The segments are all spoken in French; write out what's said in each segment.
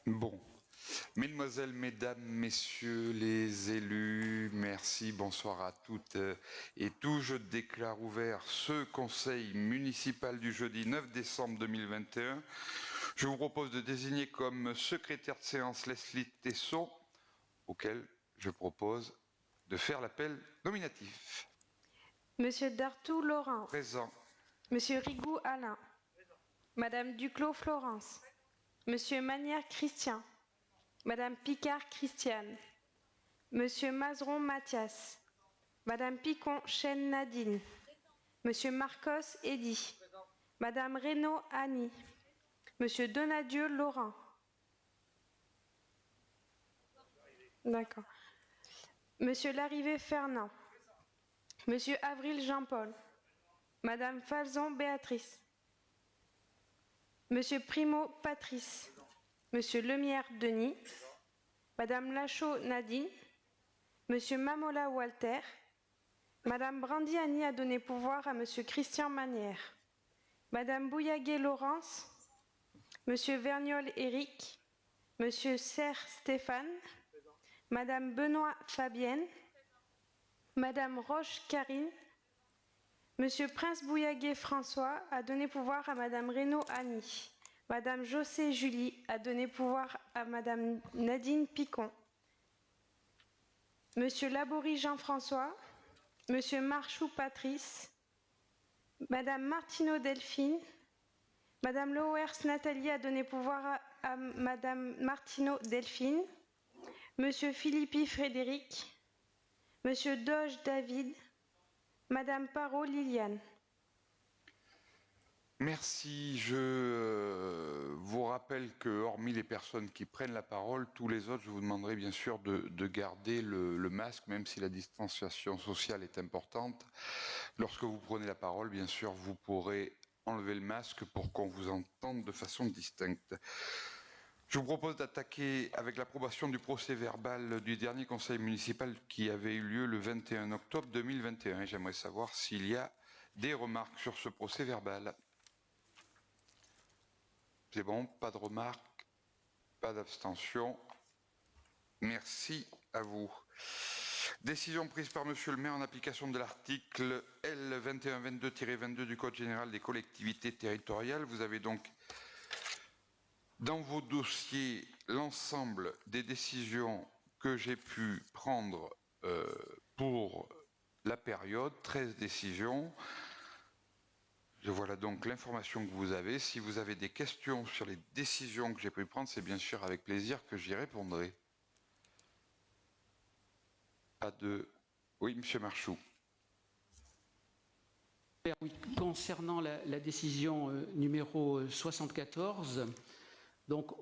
Bon. Mesdemoiselles, Mesdames, Messieurs les élus, merci, bonsoir à toutes et tous. Je déclare ouvert ce conseil municipal du jeudi 9 décembre 2021. Je vous propose de désigner comme secrétaire de séance Leslie Tesson, auquel je propose de faire l'appel nominatif. Monsieur Dartout Laurent. Présent. Monsieur Rigou Alain. Présent. Madame Duclos Florence. Monsieur Manière Christian. Madame Picard Christiane. Monsieur Mazeron Mathias. Madame Picon Chêne Nadine. Monsieur Marcos Eddy. Madame Reynaud Annie. Monsieur Donadieu Laurent. D'accord. Monsieur Larrivé Fernand. Monsieur Avril Jean-Paul. Madame Falzon Béatrice. Monsieur Primo Patrice. Monsieur Lemierre Denis. Madame Lachaud Nadine. Monsieur Mamola Walter. Madame Brandy Annie a donné pouvoir à Monsieur Christian Manière. Madame Bouillaguet Laurence. Monsieur Vergnol Éric. Monsieur Serre Stéphane. Madame Benoît Fabienne. Madame Roche Karine. Monsieur Prince Bouillaguet François a donné pouvoir à Madame Reynaud Annie. Madame Jossé Julie a donné pouvoir à Madame Nadine Picon. Monsieur Laborie Jean-François. Monsieur Marchou Patrice. Madame Martineau Delphine. Madame Lowers Nathalie a donné pouvoir à Madame Martineau Delphine. Monsieur Philippi Frédéric. Monsieur Doge David. Madame Parot Liliane. Merci. Je vous rappelle que, hormis les personnes qui prennent la parole, tous les autres, je vous demanderai bien sûr de garder le masque, même si la distanciation sociale est importante. Lorsque vous prenez la parole, bien sûr, vous pourrez enlever le masque pour qu'on vous entende de façon distincte. Je vous propose d'attaquer avec l'approbation du procès-verbal du dernier conseil municipal qui avait eu lieu le 21 octobre 2021. J'aimerais savoir s'il y a des remarques sur ce procès-verbal. C'est bon, pas de remarques, pas d'abstention. Merci à vous. Décision prise par Monsieur le maire en application de l'article L 2122-22 du Code général des collectivités territoriales. Vous avez donc dans vos dossiers l'ensemble des décisions que j'ai pu prendre pour la période, 13 décisions. Voilà donc l'information que vous avez. Si vous avez des questions sur les décisions que j'ai pu prendre, c'est bien sûr avec plaisir que j'y répondrai. Pas de... Oui, Monsieur Marchou. Oui, concernant la décision numéro 74, donc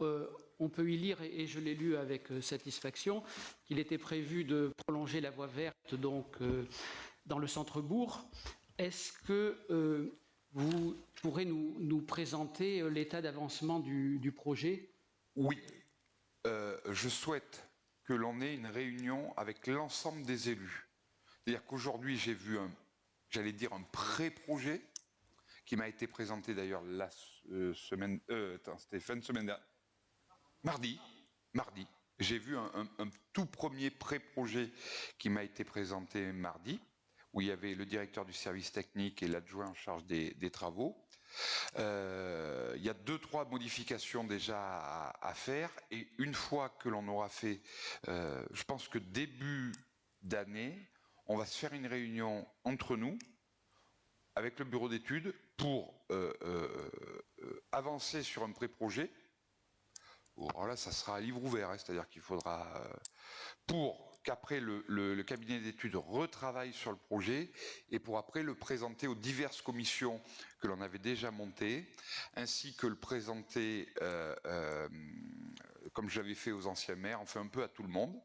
on peut y lire, et je l'ai lu avec satisfaction, qu'il était prévu de prolonger la voie verte donc, dans le centre-bourg. Est-ce que vous pourrez nous présenter l'état d'avancement du projet? Oui. Je souhaite que l'on ait une réunion avec l'ensemble des élus. C'est-à-dire qu'aujourd'hui, j'ai vu j'allais dire un pré-projet qui m'a été présenté d'ailleurs la semaine... c'était fin de semaine dernière. Mardi. J'ai vu un tout premier pré-projet qui m'a été présenté mardi, où il y avait le directeur du service technique et l'adjoint en charge des travaux. Il y a 2-3 modifications déjà à faire, et une fois que l'on aura fait, je pense que début d'année, on va se faire une réunion entre nous, avec le bureau d'études, pour avancer sur un pré-projet. Alors là, ça sera à livre ouvert, hein, c'est-à-dire qu'il faudra, pour qu'après le cabinet d'études retravaille sur le projet, et pour après le présenter aux diverses commissions que l'on avait déjà montées, ainsi que le présenter, comme j'avais fait aux anciens maires, enfin un peu à tout le monde,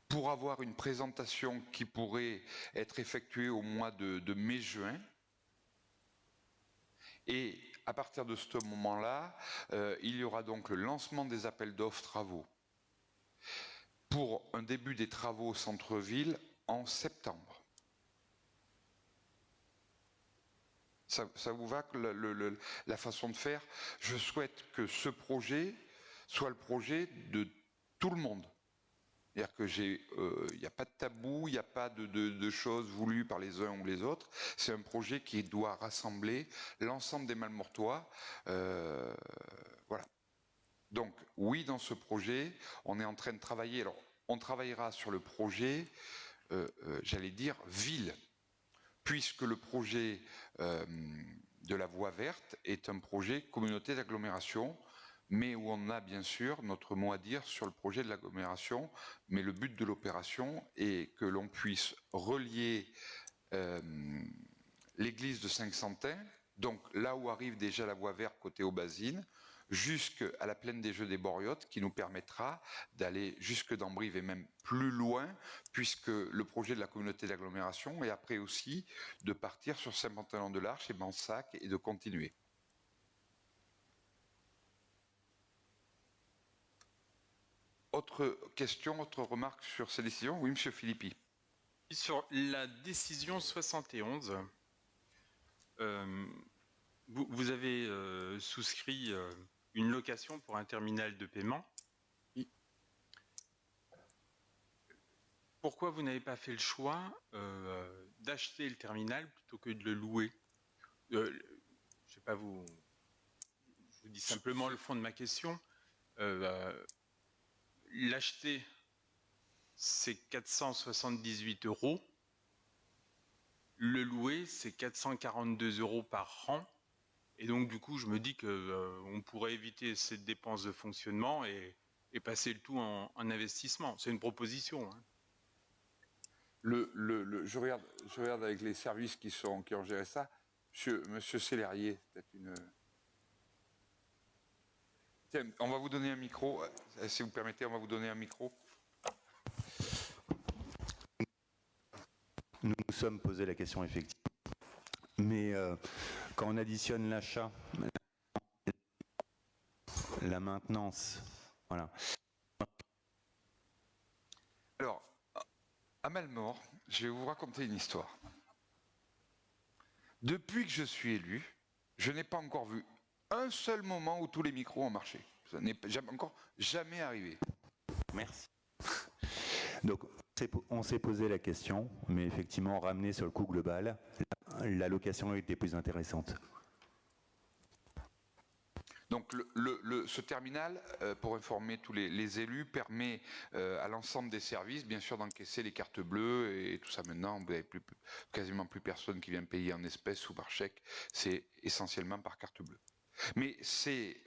pour avoir une présentation qui pourrait être effectuée au mois de mai-juin. Et à partir de ce moment-là, il y aura donc le lancement des appels d'offres travaux pour un début des travaux au centre-ville en septembre. Ça vous va, la façon de faire? Je souhaite que ce projet soit le projet de tout le monde. C'est-à-dire que il n'y a pas de tabou, il n'y a pas de choses voulues par les uns ou les autres. C'est un projet qui doit rassembler l'ensemble des Malmortois. Voilà. Donc, oui, dans ce projet, on est en train de travailler. Alors, on travaillera sur le projet, j'allais dire, ville, puisque le projet de la voie verte est un projet communauté d'agglomération, mais où on a bien sûr notre mot à dire sur le projet de l'agglomération, mais le but de l'opération est que l'on puisse relier l'église de Saint-Quentin, donc là où arrive déjà la voie verte côté Aubazine, jusqu'à la plaine des Jeux des Boriotes, qui nous permettra d'aller jusque dans Brive et même plus loin, puisque le projet de la communauté d'agglomération est après aussi de partir sur Saint-Pantalon-de-l'Arche et Mansac et de continuer. Autre question, autre remarque sur ces décisions? Oui, monsieur Philippi. Sur la décision 71, vous avez souscrit une location pour un terminal de paiement. Oui. Pourquoi vous n'avez pas fait le choix d'acheter le terminal plutôt que de le louer? Je ne sais pas, je vous dis simplement le fond de ma question. L'acheter, c'est 478 €. Le louer, c'est 442 € par an. Et donc, du coup, je me dis qu'on pourrait éviter cette dépense de fonctionnement et passer le tout en investissement. C'est une proposition. Hein. Je regarde avec les services qui ont géré ça. Monsieur Célérier, peut-être une... Tiens, on va vous donner un micro. Si vous permettez, on va vous donner un micro. Nous nous sommes posé la question effectivement. Mais quand on additionne l'achat, la maintenance, voilà. Alors, à Malmort, je vais vous raconter une histoire. Depuis que je suis élu, je n'ai pas encore vu un seul moment où tous les micros ont marché. Ça n'est encore jamais arrivé. Merci. Donc, on s'est posé la question, mais effectivement, ramener sur le coût global, l'allocation était plus intéressante. Donc ce terminal, pour informer tous les élus, permet à l'ensemble des services, bien sûr, d'encaisser les cartes bleues et tout ça. Maintenant, vous n'avez quasiment plus personne qui vient payer en espèces ou par chèque. C'est essentiellement par carte bleue. Mais c'est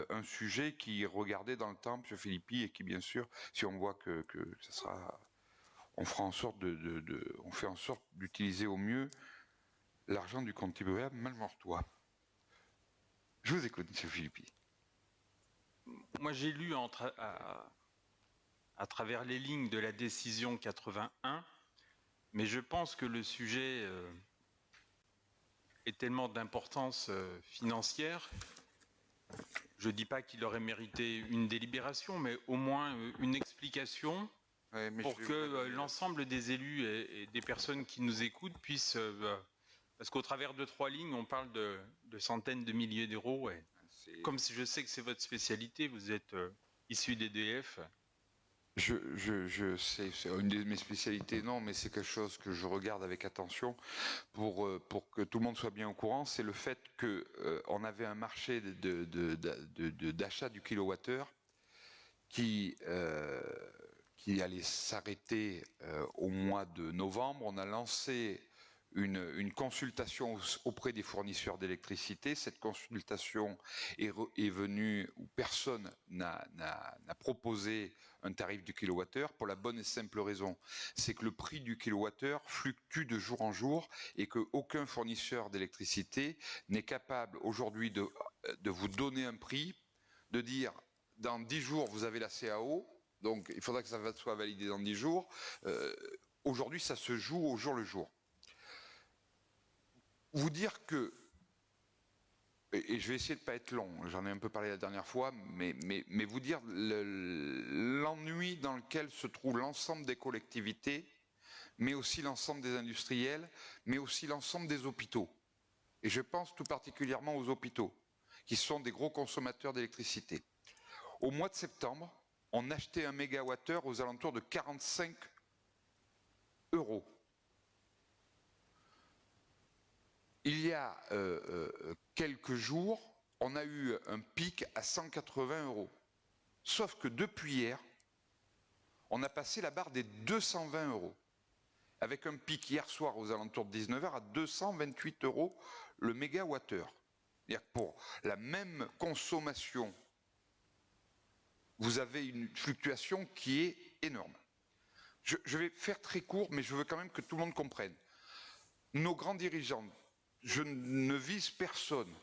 un sujet qui est regardé dans le temps, M. Philippi, et qui, bien sûr, si on voit que ça sera... On fera en sorte on fait en sorte d'utiliser au mieux l'argent du contribuable malmortois. Je vous écoute, M. Philippi. Moi, j'ai lu à travers les lignes de la décision 81, mais je pense que le sujet est tellement d'importance financière. Je ne dis pas qu'il aurait mérité une délibération, mais au moins une explication pour que l'ensemble des élus et des personnes qui nous écoutent puissent... parce qu'au travers de 3 lignes, on parle de centaines de milliers d'euros. Comme si je sais que c'est votre spécialité, vous êtes issu d'EDF. Je sais, c'est une de mes spécialités, non, mais c'est quelque chose que je regarde avec attention pour que tout le monde soit bien au courant. C'est le fait qu'on avait un marché d'achat du kilowattheure qui allait s'arrêter au mois de novembre. On a lancé une consultation auprès des fournisseurs d'électricité. Cette consultation est venue où personne n'a proposé un tarif du kilowattheure pour la bonne et simple raison, c'est que le prix du kilowattheure fluctue de jour en jour et qu'aucun fournisseur d'électricité n'est capable aujourd'hui de vous donner un prix, de dire dans 10 jours vous avez la CAO, donc il faudra que ça soit validé dans 10 jours. Aujourd'hui ça se joue au jour le jour. Vous dire que, et je vais essayer de ne pas être long, j'en ai un peu parlé la dernière fois, mais vous dire l'ennui dans lequel se trouve l'ensemble des collectivités, mais aussi l'ensemble des industriels, mais aussi l'ensemble des hôpitaux. Et je pense tout particulièrement aux hôpitaux, qui sont des gros consommateurs d'électricité. Au mois de septembre, on achetait un mégawattheure aux alentours de 45 €. Il y a quelques jours, on a eu un pic à 180 €. Sauf que depuis hier, on a passé la barre des 220 €, avec un pic hier soir aux alentours de 19 h à 228 € le mégawattheure. C'est-à-dire que pour la même consommation, vous avez une fluctuation qui est énorme. Je vais faire très court, mais je veux quand même que tout le monde comprenne. Nos grands dirigeants, je ne vise personne,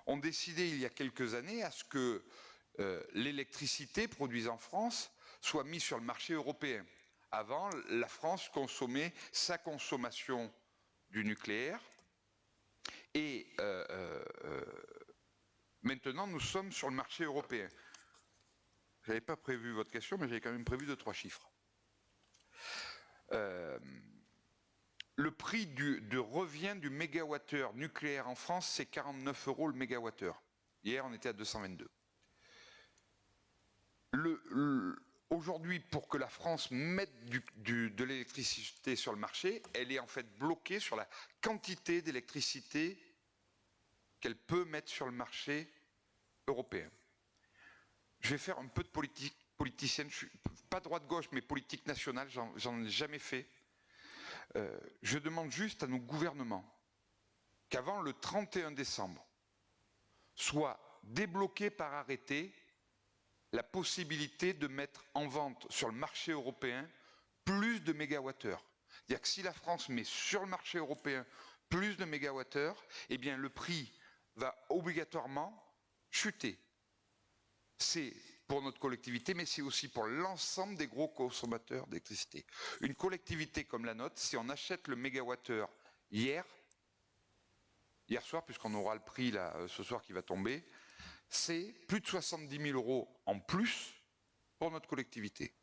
ont décidé il y a quelques années à ce que l'électricité produite en France soit mise sur le marché européen. Avant, la France consommait sa consommation du nucléaire et maintenant nous sommes sur le marché européen. Je n'avais pas prévu votre question, mais j'avais quand même prévu 2-3 chiffres. Le prix de revient du mégawattheure nucléaire en France, c'est 49 € le mégawattheure. Hier, on était à 222. Aujourd'hui, pour que la France mette de l'électricité sur le marché, elle est en fait bloquée sur la quantité d'électricité qu'elle peut mettre sur le marché européen. Je vais faire un peu de politique politicienne, je suis pas droite-gauche, mais politique nationale, j'en ai jamais fait. Je demande juste à nos gouvernements qu'avant le 31 décembre soit débloqué par arrêté la possibilité de mettre en vente sur le marché européen plus de mégawattheures. C'est-à-dire que si la France met sur le marché européen plus de mégawattheures, eh bien le prix va obligatoirement chuter. C'est pour notre collectivité, mais c'est aussi pour l'ensemble des gros consommateurs d'électricité. Une collectivité comme la nôtre, si on achète le mégawattheure hier soir, puisqu'on aura le prix là, ce soir qui va tomber, c'est plus de 70 000 € en plus pour notre collectivité.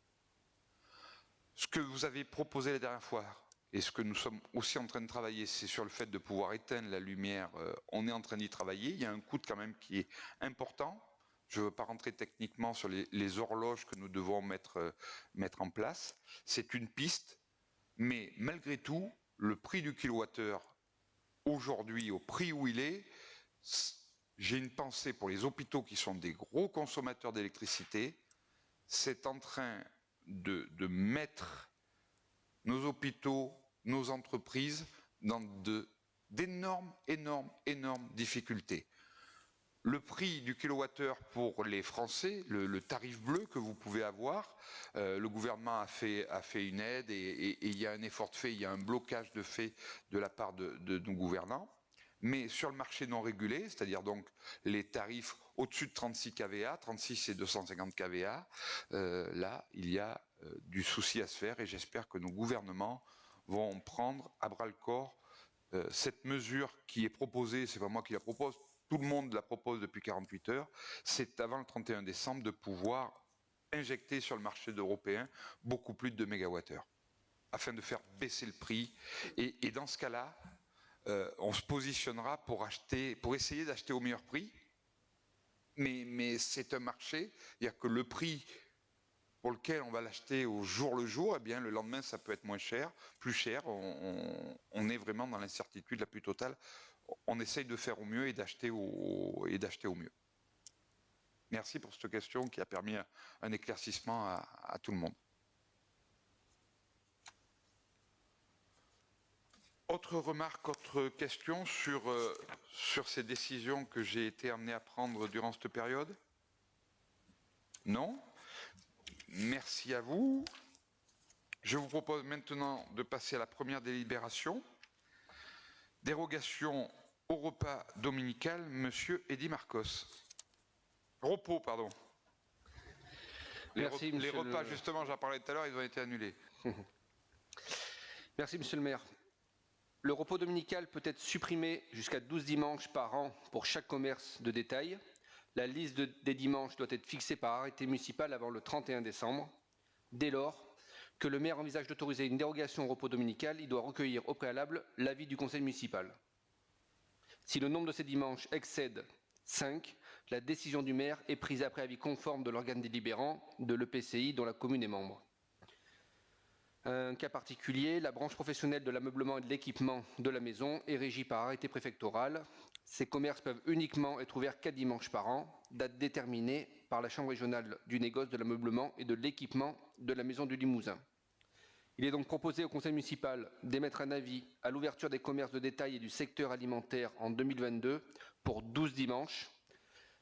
Ce que vous avez proposé la dernière fois, et ce que nous sommes aussi en train de travailler, c'est sur le fait de pouvoir éteindre la lumière. On est en train d'y travailler. Il y a un coût quand même qui est important. Je ne veux pas rentrer techniquement sur les horloges que nous devons mettre en place. C'est une piste, mais malgré tout, le prix du kilowattheure, aujourd'hui, au prix où il est, j'ai une pensée pour les hôpitaux qui sont des gros consommateurs d'électricité. C'est en train de mettre nos hôpitaux, nos entreprises dans d'énormes difficultés. Le prix du kilowattheure pour les Français, le tarif bleu que vous pouvez avoir, le gouvernement a fait une aide et il y a un effort de fait, il y a un blocage de fait de la part de nos gouvernants. Mais sur le marché non régulé, c'est-à-dire donc les tarifs au-dessus de 36 kVA, 36 et 250 kVA, là, il y a du souci à se faire et j'espère que nos gouvernements vont prendre à bras-le-corps cette mesure qui est proposée, c'est pas moi qui la propose, tout le monde la propose depuis 48 heures, c'est avant le 31 décembre de pouvoir injecter sur le marché européen beaucoup plus de mégawattheures, afin de faire baisser le prix. Et dans ce cas-là, on se positionnera pour essayer d'acheter au meilleur prix, mais c'est un marché, c'est-à-dire que le prix pour lequel on va l'acheter au jour le jour, eh bien le lendemain ça peut être moins cher, plus cher, on est vraiment dans l'incertitude la plus totale. On essaye de faire au mieux et d'acheter au mieux. Merci pour cette question qui a permis un éclaircissement à tout le monde. Autre remarque, autre question sur ces décisions que j'ai été amené à prendre durant cette période? Non? Merci à vous. Je vous propose maintenant de passer à la première délibération. Dérogation au repas dominical, Monsieur Eddy Marcos. Repos, pardon. Les repas, justement, j'en parlais tout à l'heure, ils ont été annulés. Merci, Monsieur le maire. Le repos dominical peut être supprimé jusqu'à 12 dimanches par an pour chaque commerce de détail. La liste des dimanches doit être fixée par arrêté municipal avant le 31 décembre. Dès lors que le maire envisage d'autoriser une dérogation au repos dominical, il doit recueillir au préalable l'avis du conseil municipal. Si le nombre de ces dimanches excède 5. La décision du maire est prise après avis conforme de l'organe délibérant de l'EPCI dont la commune est membre. Un cas particulier, la branche professionnelle de l'ameublement et de l'équipement de la maison est régie par arrêté préfectoral. Ces commerces peuvent uniquement être ouverts 4 dimanches par an, date déterminée par la Chambre régionale du négoce de l'ameublement et de l'équipement de la maison du Limousin. Il est donc proposé au conseil municipal d'émettre un avis à l'ouverture des commerces de détail et du secteur alimentaire en 2022 pour 12 dimanches,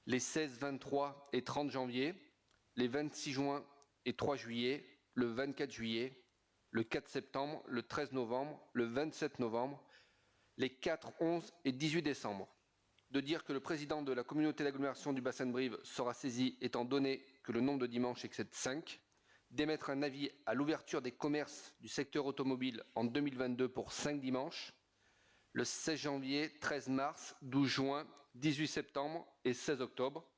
les 16, 23 et 30 janvier, les 26 juin et 3 juillet, le 24 juillet, le 4 septembre, le 13 novembre, le 27 novembre, les 4, 11 et 18 décembre. De dire que le président de la communauté d'agglomération du bassin de Brive sera saisi étant donné que le nombre de dimanches excède 5, d'émettre un avis à l'ouverture des commerces du secteur automobile en 2022 pour 5 dimanches, le 16 janvier, 13 mars, 12 juin, 18 septembre et 16 octobre,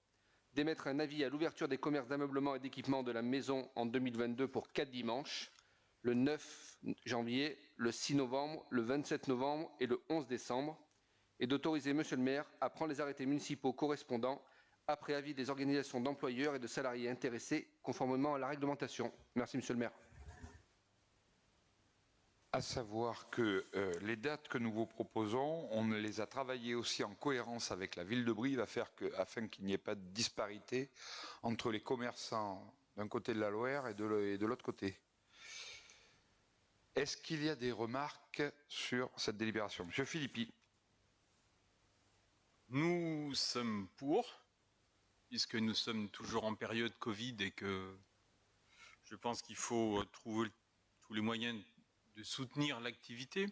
d'émettre un avis à l'ouverture des commerces d'ameublement et d'équipement de la maison en 2022 pour 4 dimanches, le 9 janvier, le 6 novembre, le 27 novembre et le 11 décembre, et d'autoriser Monsieur le maire à prendre les arrêtés municipaux correspondants après avis des organisations d'employeurs et de salariés intéressés conformément à la réglementation. Merci Monsieur le maire. À savoir que les dates que nous vous proposons, on les a travaillées aussi en cohérence avec la ville de Brive afin qu'il n'y ait pas de disparité entre les commerçants d'un côté de la Loire et de l'autre côté. Est-ce qu'il y a des remarques sur cette délibération? Monsieur Philippi. Nous sommes pour, puisque nous sommes toujours en période Covid et que je pense qu'il faut trouver tous les moyens de soutenir l'activité.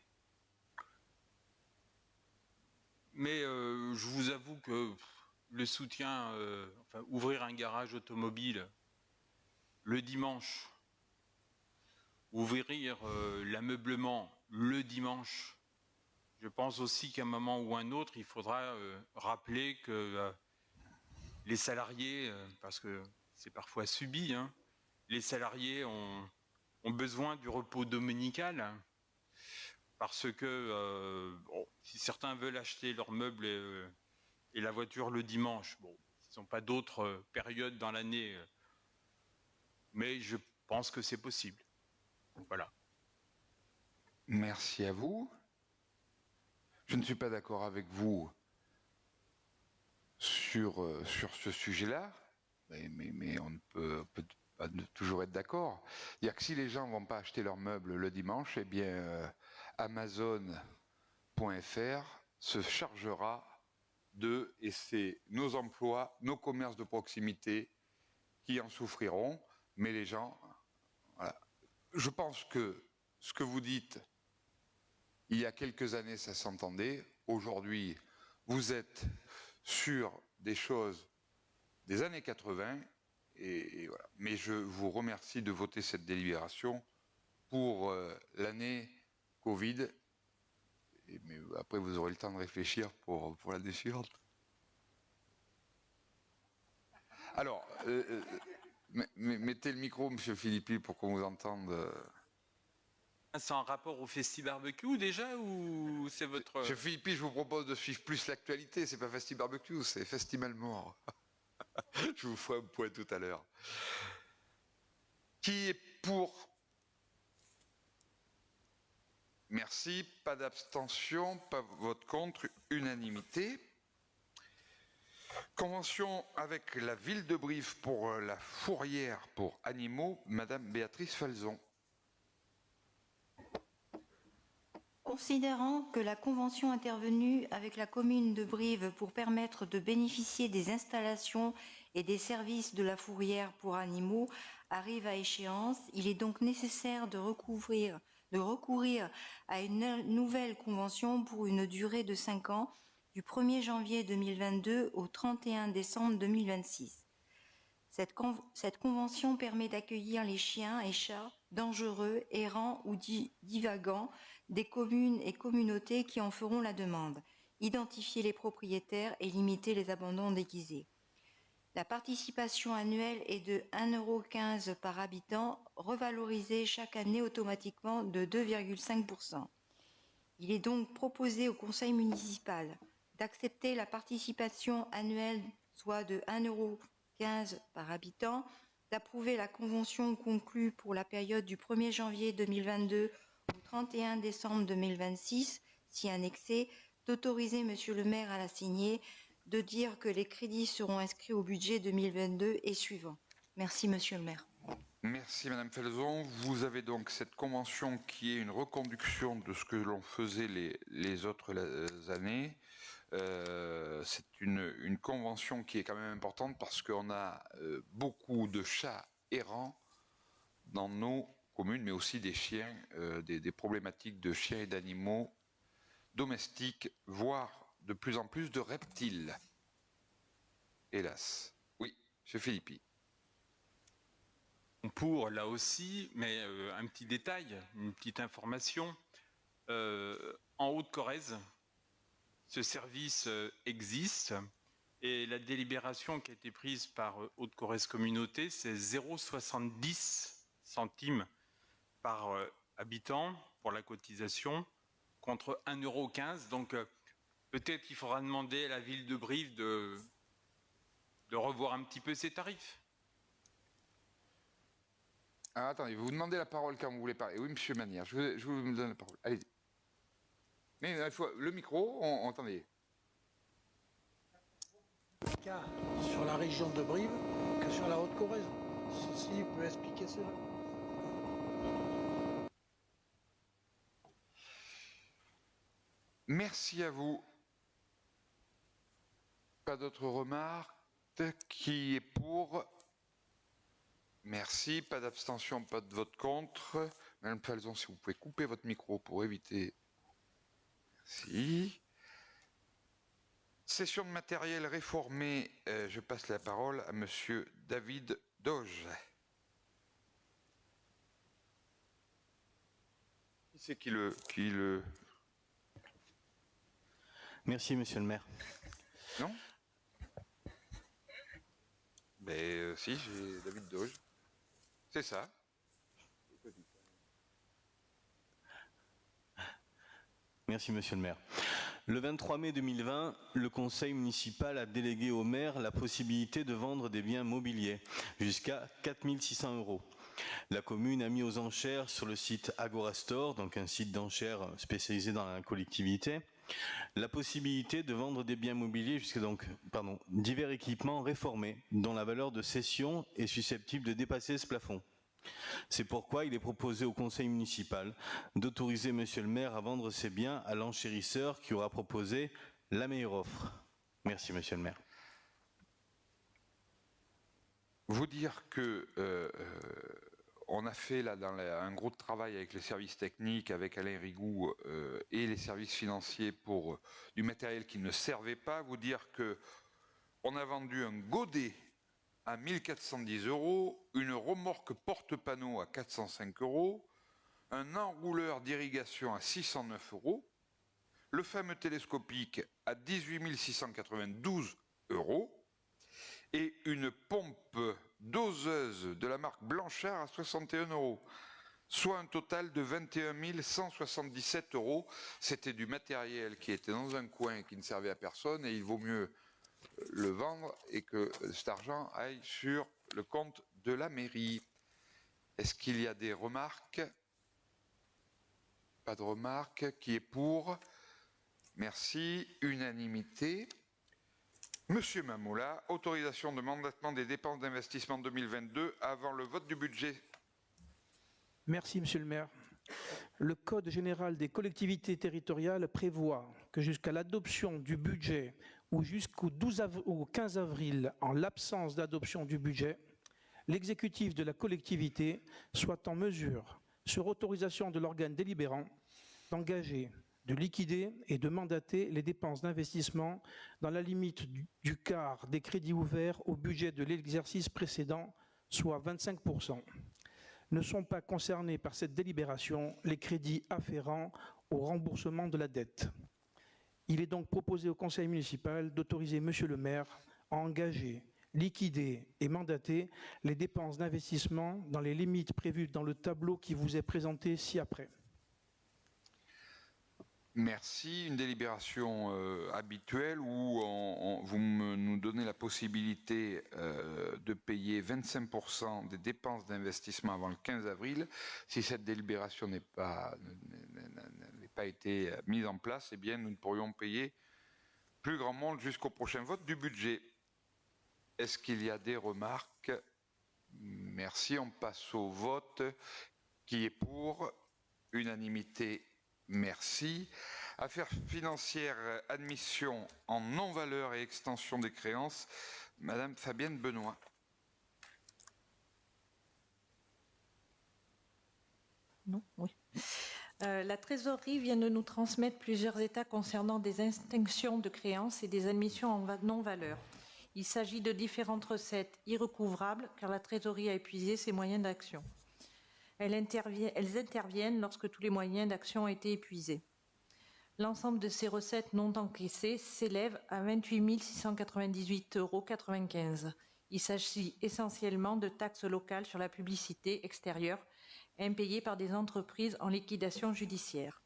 Mais je vous avoue que le soutien, enfin, ouvrir un garage automobile le dimanche, ouvrir l'ameublement le dimanche, je pense aussi qu'à un moment ou un autre, il faudra rappeler que les salariés, parce que c'est parfois subi, hein, les salariés ont besoin du repos dominical, parce que bon, si certains veulent acheter leurs meubles et la voiture le dimanche, bon, ils n'ont pas d'autres périodes dans l'année, mais je pense que c'est possible. Voilà. Merci à vous. Je ne suis pas d'accord avec vous sur ce sujet-là, mais on ne peut pas toujours être d'accord. Il y a que si les gens ne vont pas acheter leurs meubles le dimanche, eh bien Amazon.fr se chargera et c'est nos emplois, nos commerces de proximité qui en souffriront, mais les gens... Voilà. Je pense que ce que vous dites, il y a quelques années, ça s'entendait. Aujourd'hui, vous êtes sur des choses des années 80, et voilà. Mais je vous remercie de voter cette délibération pour l'année Covid. Mais après, vous aurez le temps de réfléchir pour l'année suivante. Alors, mettez le micro, Monsieur Philippi, pour qu'on vous entende. C'est en rapport au Festi Barbecue déjà ou c'est votre... Monsieur Philippi, je vous propose de suivre plus l'actualité. C'est pas Festi Barbecue, c'est Festival Mort. Je vous ferai un point tout à l'heure. Qui est pour? Merci. Pas d'abstention, pas vote contre, unanimité. Convention avec la ville de Brive pour la fourrière pour animaux, Madame Béatrice Falzon. Considérant que la convention intervenue avec la commune de Brive pour permettre de bénéficier des installations et des services de la fourrière pour animaux arrive à échéance, il est donc nécessaire de recourir à une nouvelle convention pour une durée de 5 ans, du 1er janvier 2022 au 31 décembre 2026. Cette convention permet d'accueillir les chiens et chats dangereux, errants ou divagants des communes et communautés qui en feront la demande, identifier les propriétaires et limiter les abandons déguisés. La participation annuelle est de 1,15 € par habitant, revalorisée chaque année automatiquement de 2,5 %. Il est donc proposé au conseil municipal d'accepter la participation annuelle, soit de 1,15 € par habitant, d'approuver la convention conclue pour la période du 1er janvier 2022 au 31 décembre 2026, si annexée, d'autoriser Monsieur le maire à la signer, de dire que les crédits seront inscrits au budget 2022 et suivant. Merci Monsieur le maire. Merci Madame Felzon. Vous avez donc cette convention qui est une reconduction de ce que l'on faisait les autres années. C'est une convention qui est quand même importante parce qu'on a beaucoup de chats errants dans nos communes, mais aussi des chiens, des problématiques de chiens et d'animaux domestiques, voire de plus en plus de reptiles. Hélas. Oui, M. Philippi. Pour, là aussi, mais un petit détail, une petite information. En Haute-Corrèze, ce service existe et la délibération qui a été prise par Haute-Corrèze Communauté, c'est 0,70 centimes par habitant pour la cotisation contre 1,15 €. Donc peut-être qu'il faudra demander à la ville de Brive de revoir un petit peu ses tarifs. Ah, attendez, vous demandez la parole quand vous voulez parler. Oui, Monsieur Manière, je vous donne la parole. Allez-y. Mais il faut le micro, attendez. Cas sur la région de Brive que sur la Haute-Corrèze. Ceci peut expliquer cela. Merci à vous. Pas d'autres remarques? Qui est pour? Merci. Pas d'abstention, pas de vote contre. Madame Falzon, si vous pouvez couper votre micro pour éviter. Merci. Session de matériel réformé. Je passe la parole à Monsieur David Doge. Qui c'est qui le... Merci, Monsieur le maire. Non? Ben si, j'ai David Doge. C'est ça. Merci, Monsieur le maire. Le 23 mai 2020, le conseil municipal a délégué au maire la possibilité de vendre des biens mobiliers jusqu'à 4 600 €. La commune a mis aux enchères sur le site Agorastore, donc un site d'enchères spécialisé dans la collectivité, la possibilité de vendre des biens mobiliers jusqu'à divers équipements réformés dont la valeur de cession est susceptible de dépasser ce plafond. C'est pourquoi il est proposé au conseil municipal d'autoriser Monsieur le maire à vendre ces biens à l'enchérisseur qui aura proposé la meilleure offre. Merci Monsieur le maire. Vous dire que on a fait là un gros travail avec les services techniques, avec Alain Rigoux et les services financiers pour du matériel qui ne servait pas. Vous dire que on a vendu un godet à 1410 €, une remorque porte-panneau à 405 €, un enrouleur d'irrigation à 609 €, le fameux télescopique à 18 692 € et une pompe doseuse de la marque Blanchard à 61 €, soit un total de 21 177 €. C'était du matériel qui était dans un coin et qui ne servait à personne et il vaut mieux le vendre et que cet argent aille sur le compte de la mairie. Est-ce qu'il y a des remarques? Pas de remarques. Qui est pour? Merci. Unanimité. Monsieur Mamoula, autorisation de mandatement des dépenses d'investissement 2022 avant le vote du budget. Merci Monsieur le maire. Le Code général des collectivités territoriales prévoit que jusqu'à l'adoption du budget ou jusqu'au 15 avril, en l'absence d'adoption du budget, l'exécutif de la collectivité soit en mesure, sur autorisation de l'organe délibérant, d'engager, de liquider et de mandater les dépenses d'investissement dans la limite du quart des crédits ouverts au budget de l'exercice précédent, soit 25%. Ne sont pas concernés par cette délibération les crédits afférents au remboursement de la dette. Il est donc proposé au conseil municipal d'autoriser Monsieur le maire à engager, liquider et mandater les dépenses d'investissement dans les limites prévues dans le tableau qui vous est présenté ci-après. Merci. Une délibération habituelle où nous donnez la possibilité de payer 25% des dépenses d'investissement avant le 15 avril. Si cette délibération n'a pas été mise en place, eh bien, nous ne pourrions payer plus grand monde jusqu'au prochain vote du budget. Est-ce qu'il y a des remarques? Merci. On passe au vote. Qui est pour? Unanimité. Merci. Affaires financières, admission en non-valeur et extension des créances. Madame Fabienne Benoît. Non, oui. La trésorerie vient de nous transmettre plusieurs états concernant des extinctions de créances et des admissions en non-valeur. Il s'agit de différentes recettes irrecouvrables car la trésorerie a épuisé ses moyens d'action. Elles interviennent lorsque tous les moyens d'action ont été épuisés. L'ensemble de ces recettes non encaissées s'élève à 28 698,95 €. Il s'agit essentiellement de taxes locales sur la publicité extérieure impayées par des entreprises en liquidation judiciaire.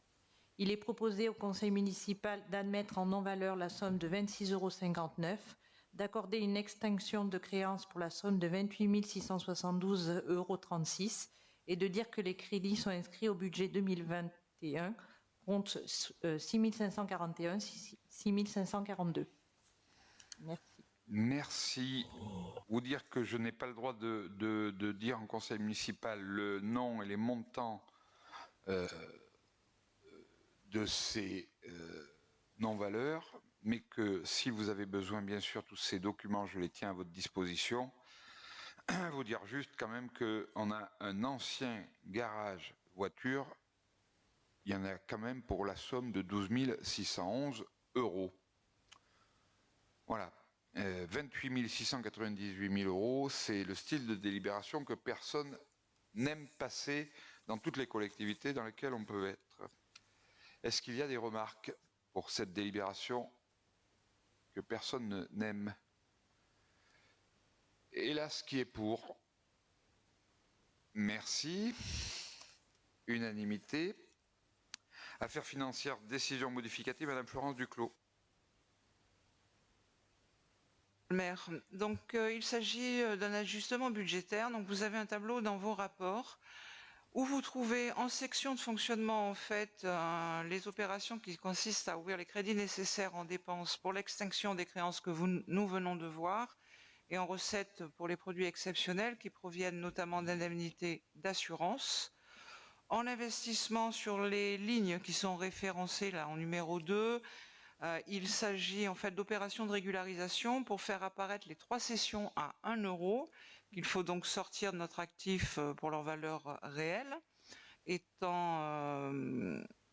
Il est proposé au conseil municipal d'admettre en non-valeur la somme de 26,59 €, d'accorder une extinction de créances pour la somme de 28 672,36 € et de dire que les crédits sont inscrits au budget 2021, compte 6541, 6542. Merci. Merci. Vous dire que je n'ai pas le droit de dire en conseil municipal le nom et les montants de ces non-valeurs, mais que si vous avez besoin, bien sûr, tous ces documents, je les tiens à votre disposition. Vous dire juste quand même qu'on a un ancien garage voiture, il y en a quand même pour la somme de 12 611 €. Voilà, 28 698 000 €, c'est le style de délibération que personne n'aime passer dans toutes les collectivités dans lesquelles on peut être. Est-ce qu'il y a des remarques pour cette délibération que personne n'aime? Hélas, qui est pour? Merci. Unanimité. Affaires financières, décision modificative, Madame Florence Duclos. Maire. Donc, il s'agit d'un ajustement budgétaire. Donc, vous avez un tableau dans vos rapports où vous trouvez en section de fonctionnement, en fait, les opérations qui consistent à ouvrir les crédits nécessaires en dépenses pour l'extinction des créances que nous venons de voir, et en recettes pour les produits exceptionnels qui proviennent notamment d'indemnités d'assurance. En investissement sur les lignes qui sont référencées là en numéro 2, il s'agit en fait d'opérations de régularisation pour faire apparaître les 3 cessions à 1 € qu'il faut donc sortir de notre actif pour leur valeur réelle, étant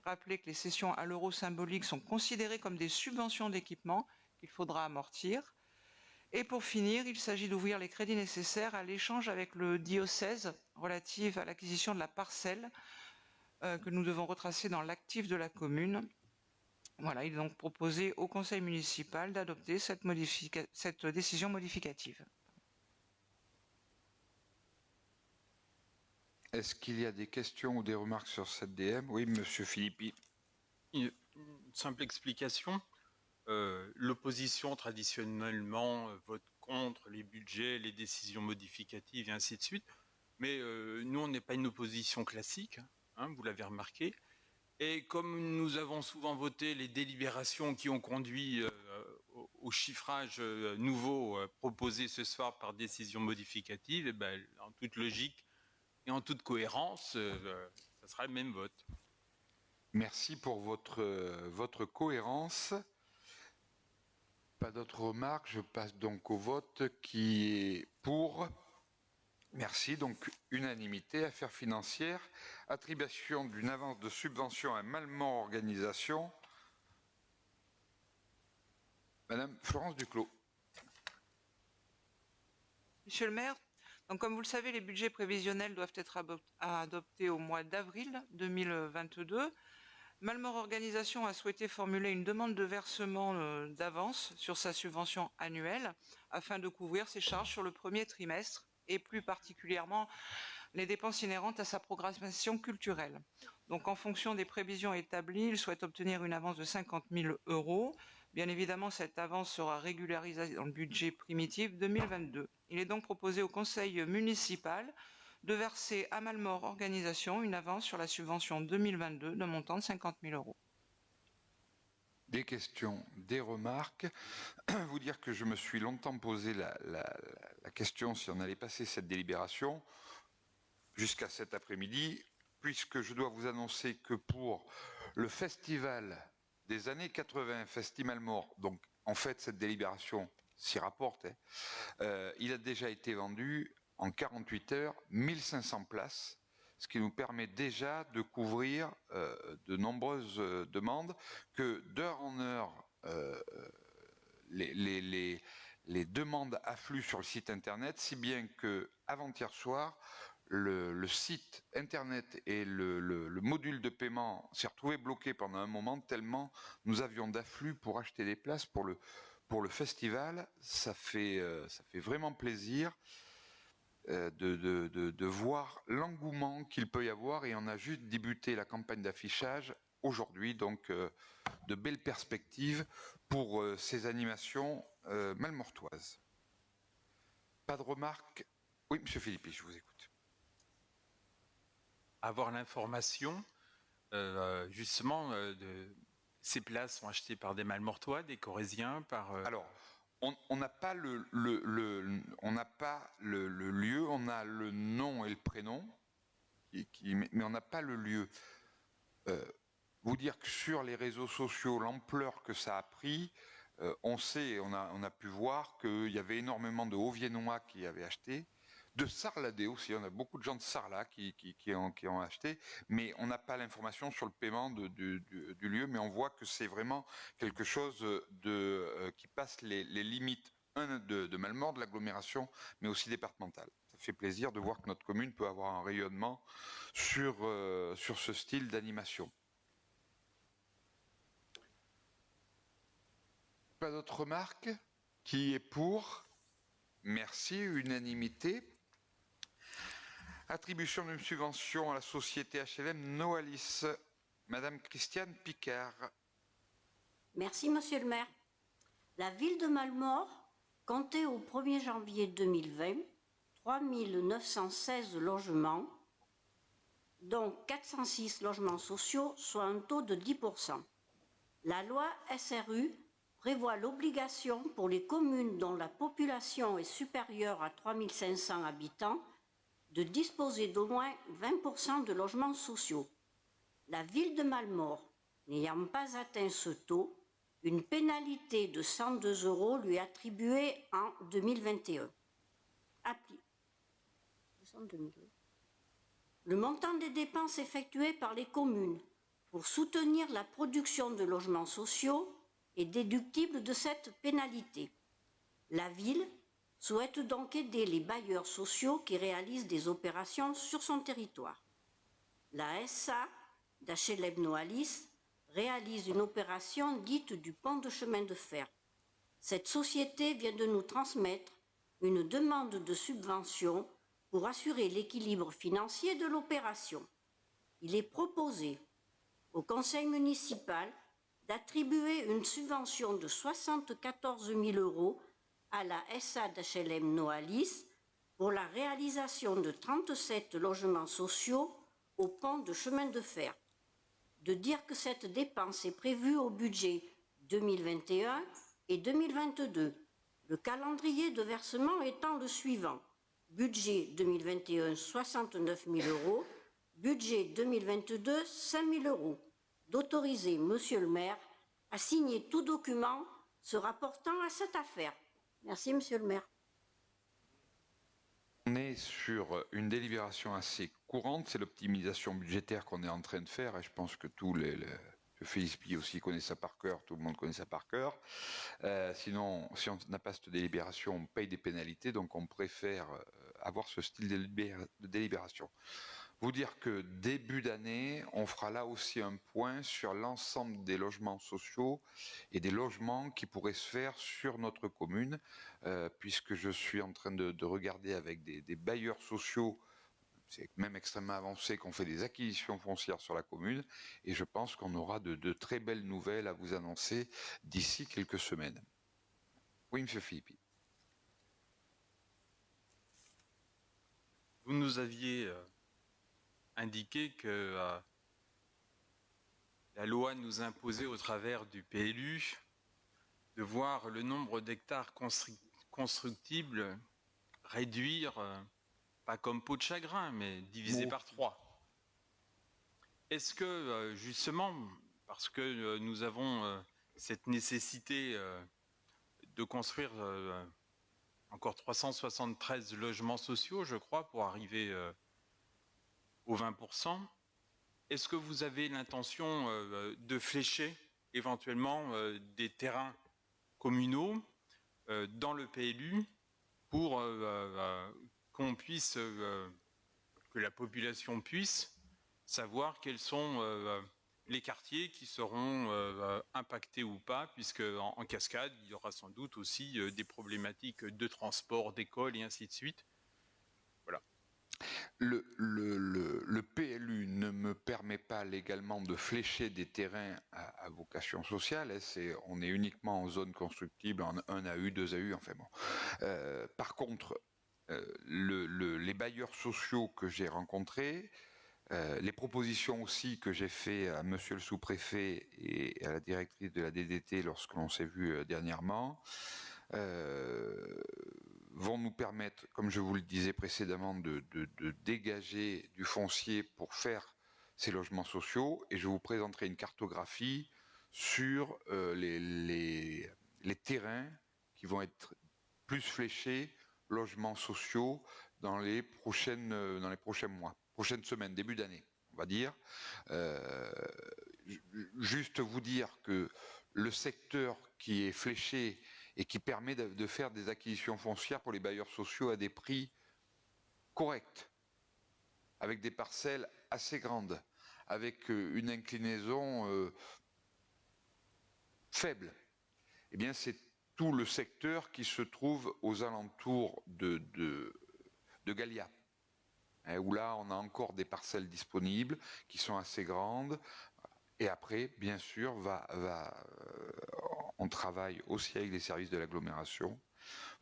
rappelé que les cessions à l'euro symbolique sont considérées comme des subventions d'équipement qu'il faudra amortir. Et pour finir, il s'agit d'ouvrir les crédits nécessaires à l'échange avec le diocèse relative à l'acquisition de la parcelle que nous devons retracer dans l'actif de la commune. Voilà, il est donc proposé au conseil municipal d'adopter cette décision modificative. Est-ce qu'il y a des questions ou des remarques sur cette DM? Oui, Monsieur Philippi. Une simple explication. L'opposition traditionnellement vote contre les budgets, les décisions modificatives et ainsi de suite. Mais nous, on n'est pas une opposition classique, hein, vous l'avez remarqué. Et comme nous avons souvent voté les délibérations qui ont conduit au chiffrage nouveau proposé ce soir par décision modificative, et ben, en toute logique et en toute cohérence, ça sera le même vote. Merci pour votre cohérence. Pas d'autres remarques, je passe donc au vote qui est pour. Merci, donc unanimité. Affaires financières, attribution d'une avance de subvention à Malmort Organisation. Madame Florence Duclos. Monsieur le maire, donc comme vous le savez, les budgets prévisionnels doivent être adoptés au mois d'avril 2022. Malmort Organisation a souhaité formuler une demande de versement d'avance sur sa subvention annuelle afin de couvrir ses charges sur le premier trimestre et plus particulièrement les dépenses inhérentes à sa programmation culturelle. Donc en fonction des prévisions établies, il souhaite obtenir une avance de 50 000 €. Bien évidemment, cette avance sera régularisée dans le budget primitif 2022. Il est donc proposé au conseil municipal de verser à Malmort Organisation une avance sur la subvention 2022 d'un montant de 50 000 €. Des questions, des remarques. Vous dire que je me suis longtemps posé la question si on allait passer cette délibération jusqu'à cet après-midi, puisque je dois vous annoncer que pour le festival des années 80, Festival Mort, donc en fait cette délibération s'y rapporte, il a déjà été vendu en 48 heures 1500 places, ce qui nous permet déjà de couvrir de nombreuses demandes, que d'heure en heure, les demandes affluent sur le site internet, si bien que avant-hier soir, le site internet et le module de paiement s'est retrouvé bloqué pendant un moment, tellement nous avions d'afflux pour acheter des places pour le festival. Ça fait vraiment plaisir de voir l'engouement qu'il peut y avoir, et on a juste débuté la campagne d'affichage aujourd'hui, donc de belles perspectives pour ces animations malmortoises. Pas de remarques? Oui, Monsieur Philippi, je vous écoute. Avoir l'information, justement, ces places sont achetées par des Malmortois, des Corésiens, par... Alors, on n'a pas le lieu, on a le nom et le prénom, mais on n'a pas le lieu. Vous dire que sur les réseaux sociaux, l'ampleur que ça a pris, on sait, on a pu voir qu'il y avait énormément de Haut-Viennois qui avaient acheté, de Sarladé aussi, on a beaucoup de gens de Sarlat qui ont acheté, mais on n'a pas l'information sur le paiement du lieu, mais on voit que c'est vraiment quelque chose qui passe les limites de Malmort, de l'agglomération, mais aussi départementale. Ça fait plaisir de voir que notre commune peut avoir un rayonnement sur ce style d'animation. Pas d'autres remarques? Qui est pour? Merci, unanimité. Attribution d'une subvention à la société HLM Noalis. Madame Christiane Picard. Merci, Monsieur le maire. La ville de Malmort comptait au 1er janvier 2020 3 916 logements, dont 406 logements sociaux, soit un taux de 10%. La loi SRU prévoit l'obligation pour les communes dont la population est supérieure à 3 500 habitants de disposer d'au moins 20% de logements sociaux. La ville de Malmort, n'ayant pas atteint ce taux, une pénalité de 102 € lui est attribuée en 2021. Le montant des dépenses effectuées par les communes pour soutenir la production de logements sociaux est déductible de cette pénalité. La ville souhaite donc aider les bailleurs sociaux qui réalisent des opérations sur son territoire. La SA d'HLM Noalis réalise une opération dite du pont de chemin de fer. Cette société vient de nous transmettre une demande de subvention pour assurer l'équilibre financier de l'opération. Il est proposé au conseil municipal d'attribuer une subvention de 74 000 € à la SA d'HLM Noalis pour la réalisation de 37 logements sociaux au pont de chemin de fer. De dire que cette dépense est prévue au budget 2021 et 2022. Le calendrier de versement étant le suivant. Budget 2021, 69 000 €. Budget 2022, 5 000 €. D'autoriser Monsieur le maire à signer tout document se rapportant à cette affaire. Merci, Monsieur le maire. On est sur une délibération assez courante, c'est l'optimisation budgétaire qu'on est en train de faire, et je pense que Félix Pi aussi connaît ça par cœur, tout le monde connaît ça par cœur. Sinon, si on n'a pas cette délibération, on paye des pénalités, donc on préfère avoir ce style de délibération. Vous dire que début d'année, on fera là aussi un point sur l'ensemble des logements sociaux et des logements qui pourraient se faire sur notre commune, puisque je suis en train de regarder avec des bailleurs sociaux c'est même extrêmement avancé, qu'on fait des acquisitions foncières sur la commune, et je pense qu'on aura de très belles nouvelles à vous annoncer d'ici quelques semaines. Oui, monsieur Philippi. Vous nous aviez indiqué que la loi nous imposait au travers du PLU de voir le nombre d'hectares constructibles réduire, pas comme peau de chagrin, mais divisé par 3. Est-ce que, justement, parce que nous avons cette nécessité de construire encore 373 logements sociaux, je crois, pour arriver aux 20%, est-ce que vous avez l'intention de flécher éventuellement des terrains communaux dans le PLU pour qu'on puisse, que la population puisse savoir quels sont les quartiers qui seront impactés ou pas, puisque en cascade, il y aura sans doute aussi des problématiques de transport, d'école et ainsi de suite. Voilà. Le PLU ne me permet pas légalement de flécher des terrains à vocation sociale. On est uniquement en zone constructible, en 1 AU, 2 AU, enfin bon. Par contre, les bailleurs sociaux que j'ai rencontrés, les propositions aussi que j'ai fait à monsieur le sous-préfet et à la directrice de la DDT lorsque l'on s'est vu dernièrement, vont nous permettre, comme je vous le disais précédemment, de dégager du foncier pour faire ces logements sociaux, et je vous présenterai une cartographie sur les terrains qui vont être plus fléchés, logements sociaux, dans les prochains mois, prochaines semaines, début d'année, on va dire. Juste vous dire que le secteur qui est fléché et qui permet de faire des acquisitions foncières pour les bailleurs sociaux à des prix corrects, avec des parcelles assez grandes, avec une inclinaison faible, eh bien c'est tout le secteur qui se trouve aux alentours de Gallia, où là on a encore des parcelles disponibles qui sont assez grandes. Et après, bien sûr, on travaille aussi avec les services de l'agglomération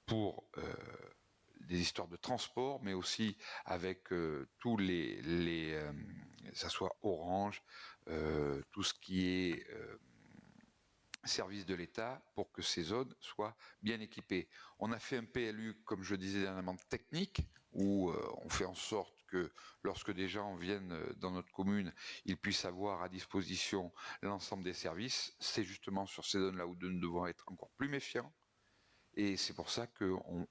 pour des histoires de transport, mais aussi avec tous ça soit Orange, tout ce qui est services de l'État, pour que ces zones soient bien équipées. On a fait un PLU, comme je disais dernièrement, technique, où on fait en sorte que lorsque des gens viennent dans notre commune, ils puissent avoir à disposition l'ensemble des services. C'est justement sur ces zones-là où nous devons être encore plus méfiants. Et c'est pour ça qu'on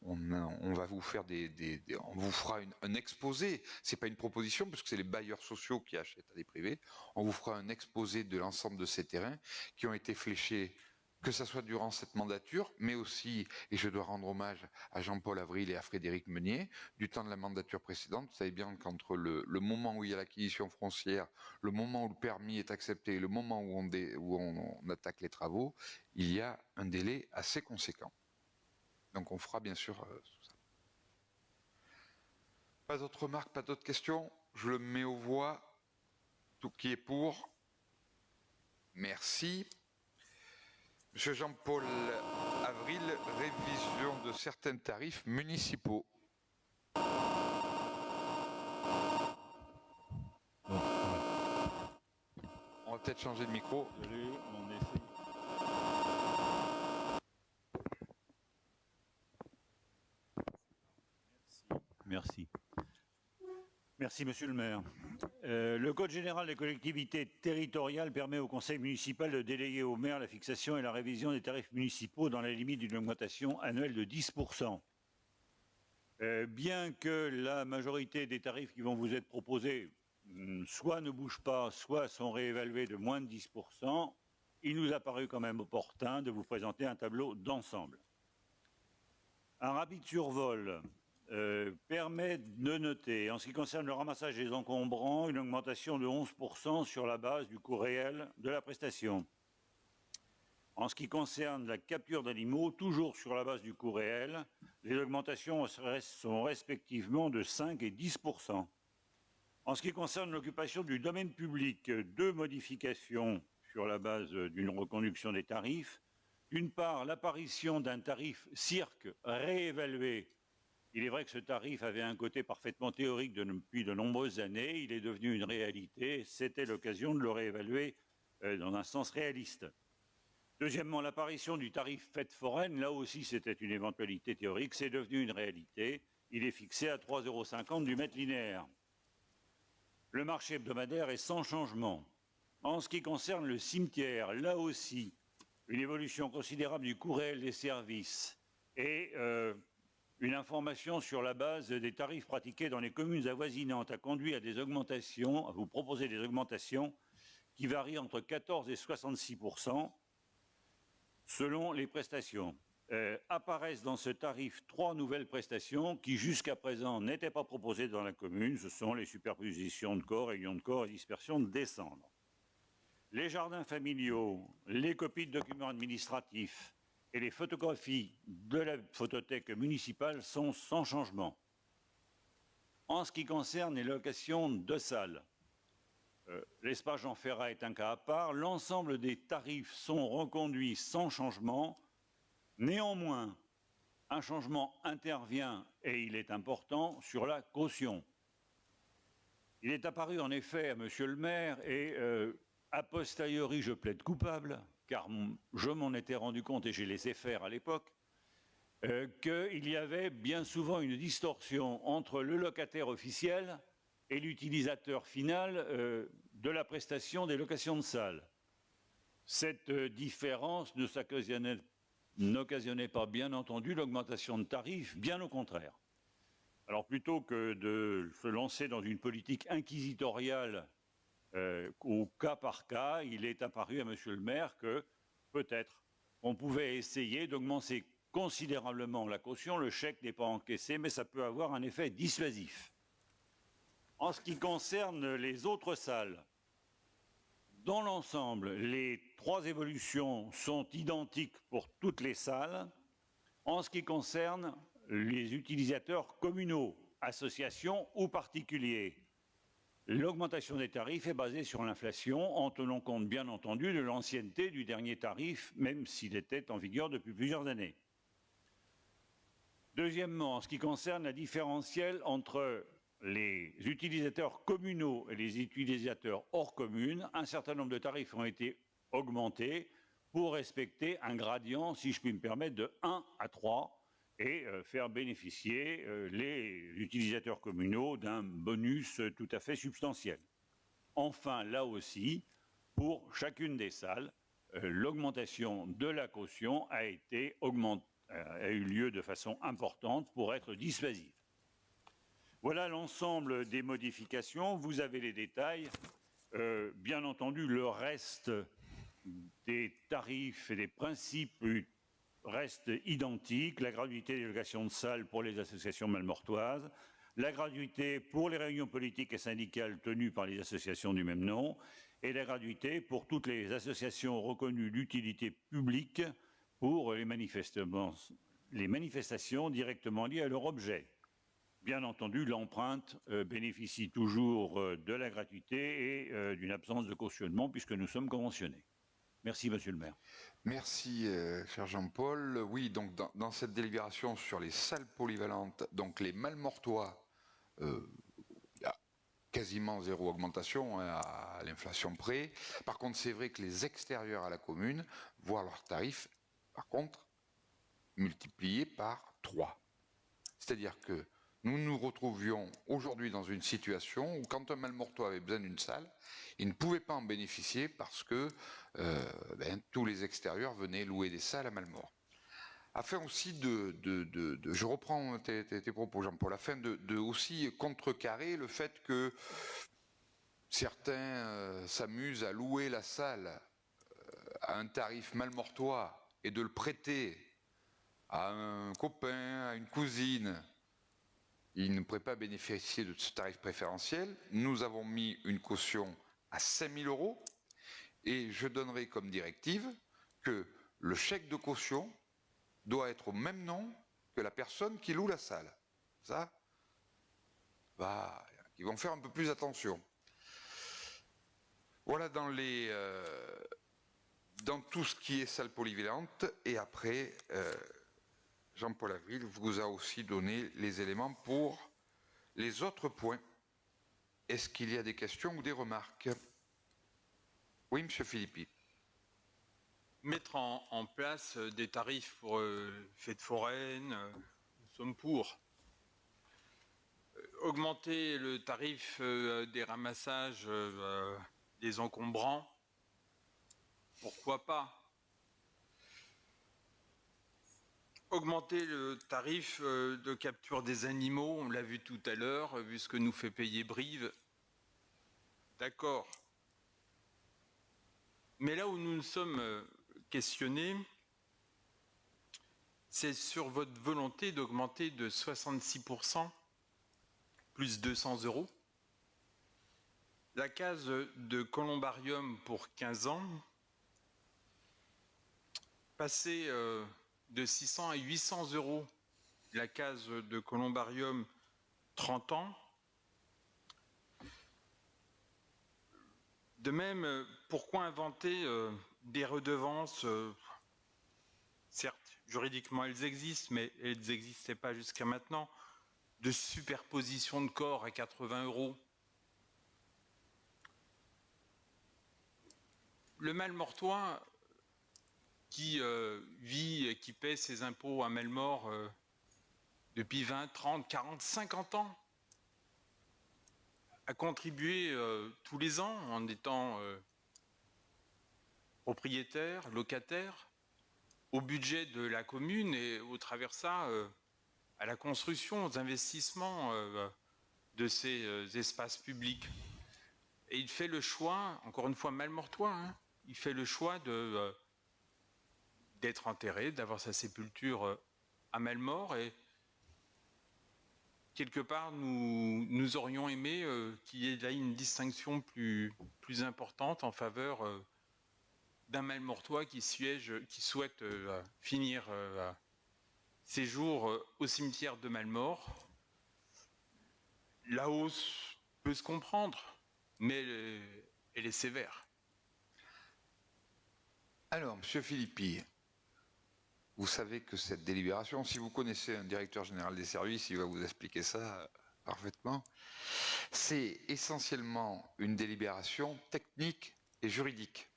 va vous faire on vous fera un exposé. C'est pas une proposition, parce que c'est les bailleurs sociaux qui achètent à des privés. On vous fera un exposé de l'ensemble de ces terrains qui ont été fléchés, que ce soit durant cette mandature, mais aussi, et je dois rendre hommage à Jean-Paul Avril et à Frédéric Meunier, du temps de la mandature précédente. Vous savez bien qu'entre le moment où il y a l'acquisition foncière, le moment où le permis est accepté et le moment où on attaque les travaux, il y a un délai assez conséquent. Donc on fera bien sûr tout ça. Pas d'autres remarques, pas d'autres questions? Je le mets aux voix. Tout qui est pour? Merci. Monsieur Jean-Paul Avril, révision de certains tarifs municipaux. On va peut-être changer de micro. Merci. Merci, monsieur le maire. Le Code général des collectivités territoriales permet au conseil municipal de déléguer au maire la fixation et la révision des tarifs municipaux dans la limite d'une augmentation annuelle de 10%. Bien que la majorité des tarifs qui vont vous être proposés soit ne bougent pas, soit sont réévalués de moins de 10%, il nous a paru quand même opportun de vous présenter un tableau d'ensemble. Un rapide survol permet de noter, en ce qui concerne le ramassage des encombrants, une augmentation de 11% sur la base du coût réel de la prestation. En ce qui concerne la capture d'animaux, toujours sur la base du coût réel, les augmentations sont respectivement de 5 et 10%. En ce qui concerne l'occupation du domaine public, 2 modifications sur la base d'une reconduction des tarifs. D'une part, l'apparition d'un tarif cirque réévalué. Il est vrai que ce tarif avait un côté parfaitement théorique depuis de nombreuses années. Il est devenu une réalité. C'était l'occasion de le réévaluer dans un sens réaliste. Deuxièmement, l'apparition du tarif fête foraine. Là aussi, c'était une éventualité théorique. C'est devenu une réalité. Il est fixé à 3,50 € du mètre linéaire. Le marché hebdomadaire est sans changement. En ce qui concerne le cimetière, là aussi, une évolution considérable du coût réel des services et une information sur la base des tarifs pratiqués dans les communes avoisinantes a conduit à des augmentations, à vous proposer des augmentations qui varient entre 14 et 66% selon les prestations. Apparaissent dans ce tarif 3 nouvelles prestations qui jusqu'à présent n'étaient pas proposées dans la commune. Ce sont les superpositions de corps, réunions de corps et dispersion de descendre. Les jardins familiaux, les copies de documents administratifs et les photographies de la photothèque municipale sont sans changement. En ce qui concerne les locations de salles, l'espace Jean Ferrat est un cas à part. L'ensemble des tarifs sont reconduits sans changement. Néanmoins, un changement intervient, et il est important, sur la caution. Il est apparu en effet à Monsieur le maire, et a posteriori je plaide coupable, car je m'en étais rendu compte et j'ai laissé faire à l'époque, qu'il y avait bien souvent une distorsion entre le locataire officiel et l'utilisateur final de la prestation des locations de salles. Cette différence n'occasionnait pas, bien entendu, l'augmentation de tarifs, bien au contraire. Alors plutôt que de se lancer dans une politique inquisitoriale au cas par cas, il est apparu à Monsieur le maire que peut-être on pouvait essayer d'augmenter considérablement la caution. Le chèque n'est pas encaissé, mais ça peut avoir un effet dissuasif. En ce qui concerne les autres salles, dans l'ensemble, les 3 évolutions sont identiques pour toutes les salles. En ce qui concerne les utilisateurs communaux, associations ou particuliers, l'augmentation des tarifs est basée sur l'inflation, en tenant compte bien entendu de l'ancienneté du dernier tarif, même s'il était en vigueur depuis plusieurs années. Deuxièmement, en ce qui concerne la différentielle entre les utilisateurs communaux et les utilisateurs hors commune, un certain nombre de tarifs ont été augmentés pour respecter un gradient, si je puis me permettre, de 1 à 3 et faire bénéficier les utilisateurs communaux d'un bonus tout à fait substantiel. Enfin, là aussi, pour chacune des salles, l'augmentation de la caution a eu lieu de façon importante pour être dissuasive. Voilà l'ensemble des modifications. Vous avez les détails. Bien entendu, le reste des tarifs et des principes reste identique. La gratuité des locations de salles pour les associations malmortoises, la gratuité pour les réunions politiques et syndicales tenues par les associations du même nom, et la gratuité pour toutes les associations reconnues d'utilité publique pour les manifestations directement liées à leur objet. Bien entendu, l'empreinte bénéficie toujours de la gratuité et d'une absence de cautionnement puisque nous sommes conventionnés. Merci, Monsieur le maire. Merci, cher Jean-Paul. Oui, donc dans cette délibération sur les salles polyvalentes, donc les Malmortois, il y a quasiment 0 augmentation à l'inflation près. Par contre, c'est vrai que les extérieurs à la commune voient leurs tarifs, par contre, multipliés par 3. C'est-à-dire que nous nous retrouvions aujourd'hui dans une situation où quand un Malmortois avait besoin d'une salle, il ne pouvait pas en bénéficier parce que tous les extérieurs venaient louer des salles à Malmort. Afin aussi je reprends tes propos Jean-Paul, afin de aussi contrecarrer le fait que certains s'amusent à louer la salle à un tarif malmortois et de le prêter à un copain, à une cousine, il ne pourrait pas bénéficier de ce tarif préférentiel. Nous avons mis une caution à 5 000 € et je donnerai comme directive que le chèque de caution doit être au même nom que la personne qui loue la salle. Ça va qui vont faire un peu plus attention. Voilà dans tout ce qui est salle polyvalente. Et après, Jean-Paul Avril vous a aussi donné les éléments pour les autres points. Est-ce qu'il y a des questions ou des remarques? Oui, monsieur Philippi. Mettre en place des tarifs pour fêtes foraines, nous sommes pour. Augmenter le tarif des ramassages des encombrants, pourquoi pas? Augmenter le tarif de capture des animaux, on l'a vu tout à l'heure, vu ce que nous fait payer Brive. D'accord. Mais là où nous nous sommes questionnés, c'est sur votre volonté d'augmenter de 66%, plus 200 €, la case de columbarium pour 15 ans, passer de 600 à 800 €, la case de columbarium 30 ans. De même, pourquoi inventer des redevances, certes, juridiquement elles existent, mais elles n'existaient pas jusqu'à maintenant, de superposition de corps à 80 €. Le Malmortois qui vit et qui paie ses impôts à Malmort depuis 20, 30, 40, 50 ans, a contribué tous les ans en étant propriétaire, locataire, au budget de la commune et au travers de ça, à la construction, aux investissements de ces espaces publics. Et il fait le choix, encore une fois Malmortois, hein, il fait le choix d'être enterré, d'avoir sa sépulture à Malmort, et quelque part nous aurions aimé qu'il y ait là une distinction plus importante en faveur d'un Malmortois qui souhaite finir ses jours au cimetière de Malmort. La hausse peut se comprendre, mais elle est sévère. Alors, monsieur Philippi, vous savez que cette délibération, si vous connaissez un directeur général des services, il va vous expliquer ça parfaitement, c'est essentiellement une délibération technique et juridique.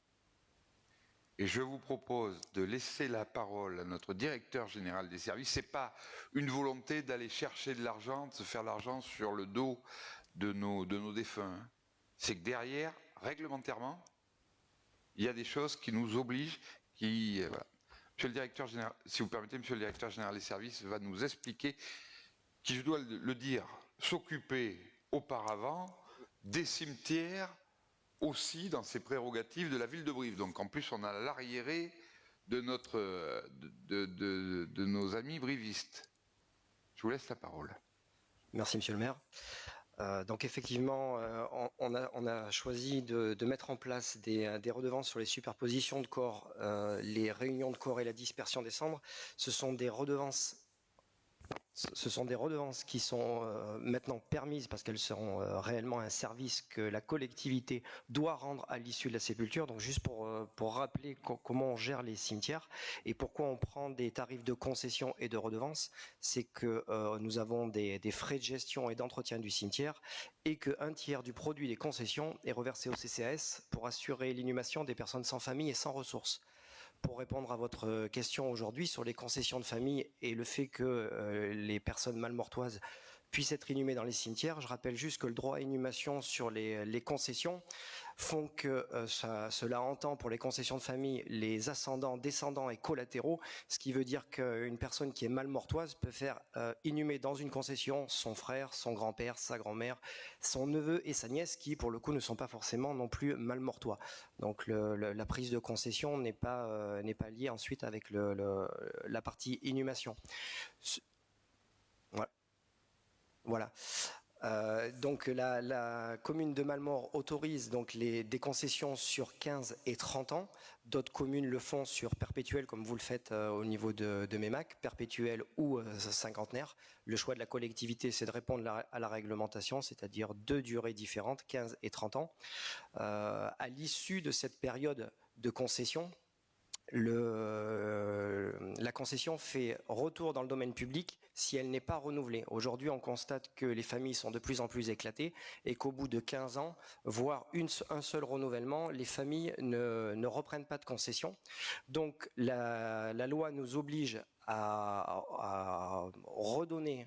Et je vous propose de laisser la parole à notre directeur général des services. Ce n'est pas une volonté d'aller chercher de l'argent, de se faire de l'argent sur le dos de nos défunts. C'est que derrière, réglementairement, il y a des choses qui nous obligent, voilà. Monsieur le directeur général, si vous permettez, monsieur le directeur général des services va nous expliquer, qui, je dois le dire, s'occuper auparavant des cimetières aussi dans ses prérogatives de la ville de Brive. Donc en plus, on a l'arriéré de nos amis brivistes. Je vous laisse la parole. Merci, monsieur le maire. Donc effectivement, on a choisi de mettre en place des redevances sur les superpositions de corps, les réunions de corps et la dispersion des cendres. Ce sont des redevances qui sont maintenant permises parce qu'elles seront réellement un service que la collectivité doit rendre à l'issue de la sépulture. Donc juste pour rappeler comment on gère les cimetières et pourquoi on prend des tarifs de concession et de redevance, c'est que nous avons des frais de gestion et d'entretien du cimetière et qu'un tiers du produit des concessions est reversé au CCAS pour assurer l'inhumation des personnes sans famille et sans ressources. Pour répondre à votre question aujourd'hui sur les concessions de famille et le fait que les personnes malmortoises puissent être inhumées dans les cimetières, je rappelle juste que le droit à inhumation sur les concessions font que cela entend pour les concessions de famille les ascendants, descendants et collatéraux, ce qui veut dire qu'une personne qui est malmortoise peut faire inhumer dans une concession son frère, son grand-père, sa grand-mère, son neveu et sa nièce qui pour le coup ne sont pas forcément non plus malmortois. Donc la prise de concession n'est pas liée ensuite avec la partie inhumation. Voilà. Donc la commune de Malmort autorise donc des concessions sur 15 et 30 ans. D'autres communes le font sur perpétuel, comme vous le faites au niveau de MEMAC, perpétuel ou cinquantenaire. Le choix de la collectivité, c'est de répondre à la réglementation, c'est-à-dire 2 durées différentes, 15 et 30 ans. À l'issue de cette période de concession, la concession fait retour dans le domaine public si elle n'est pas renouvelée. Aujourd'hui, on constate que les familles sont de plus en plus éclatées et qu'au bout de 15 ans, voire un seul renouvellement, les familles ne reprennent pas de concession. Donc la loi nous oblige à redonner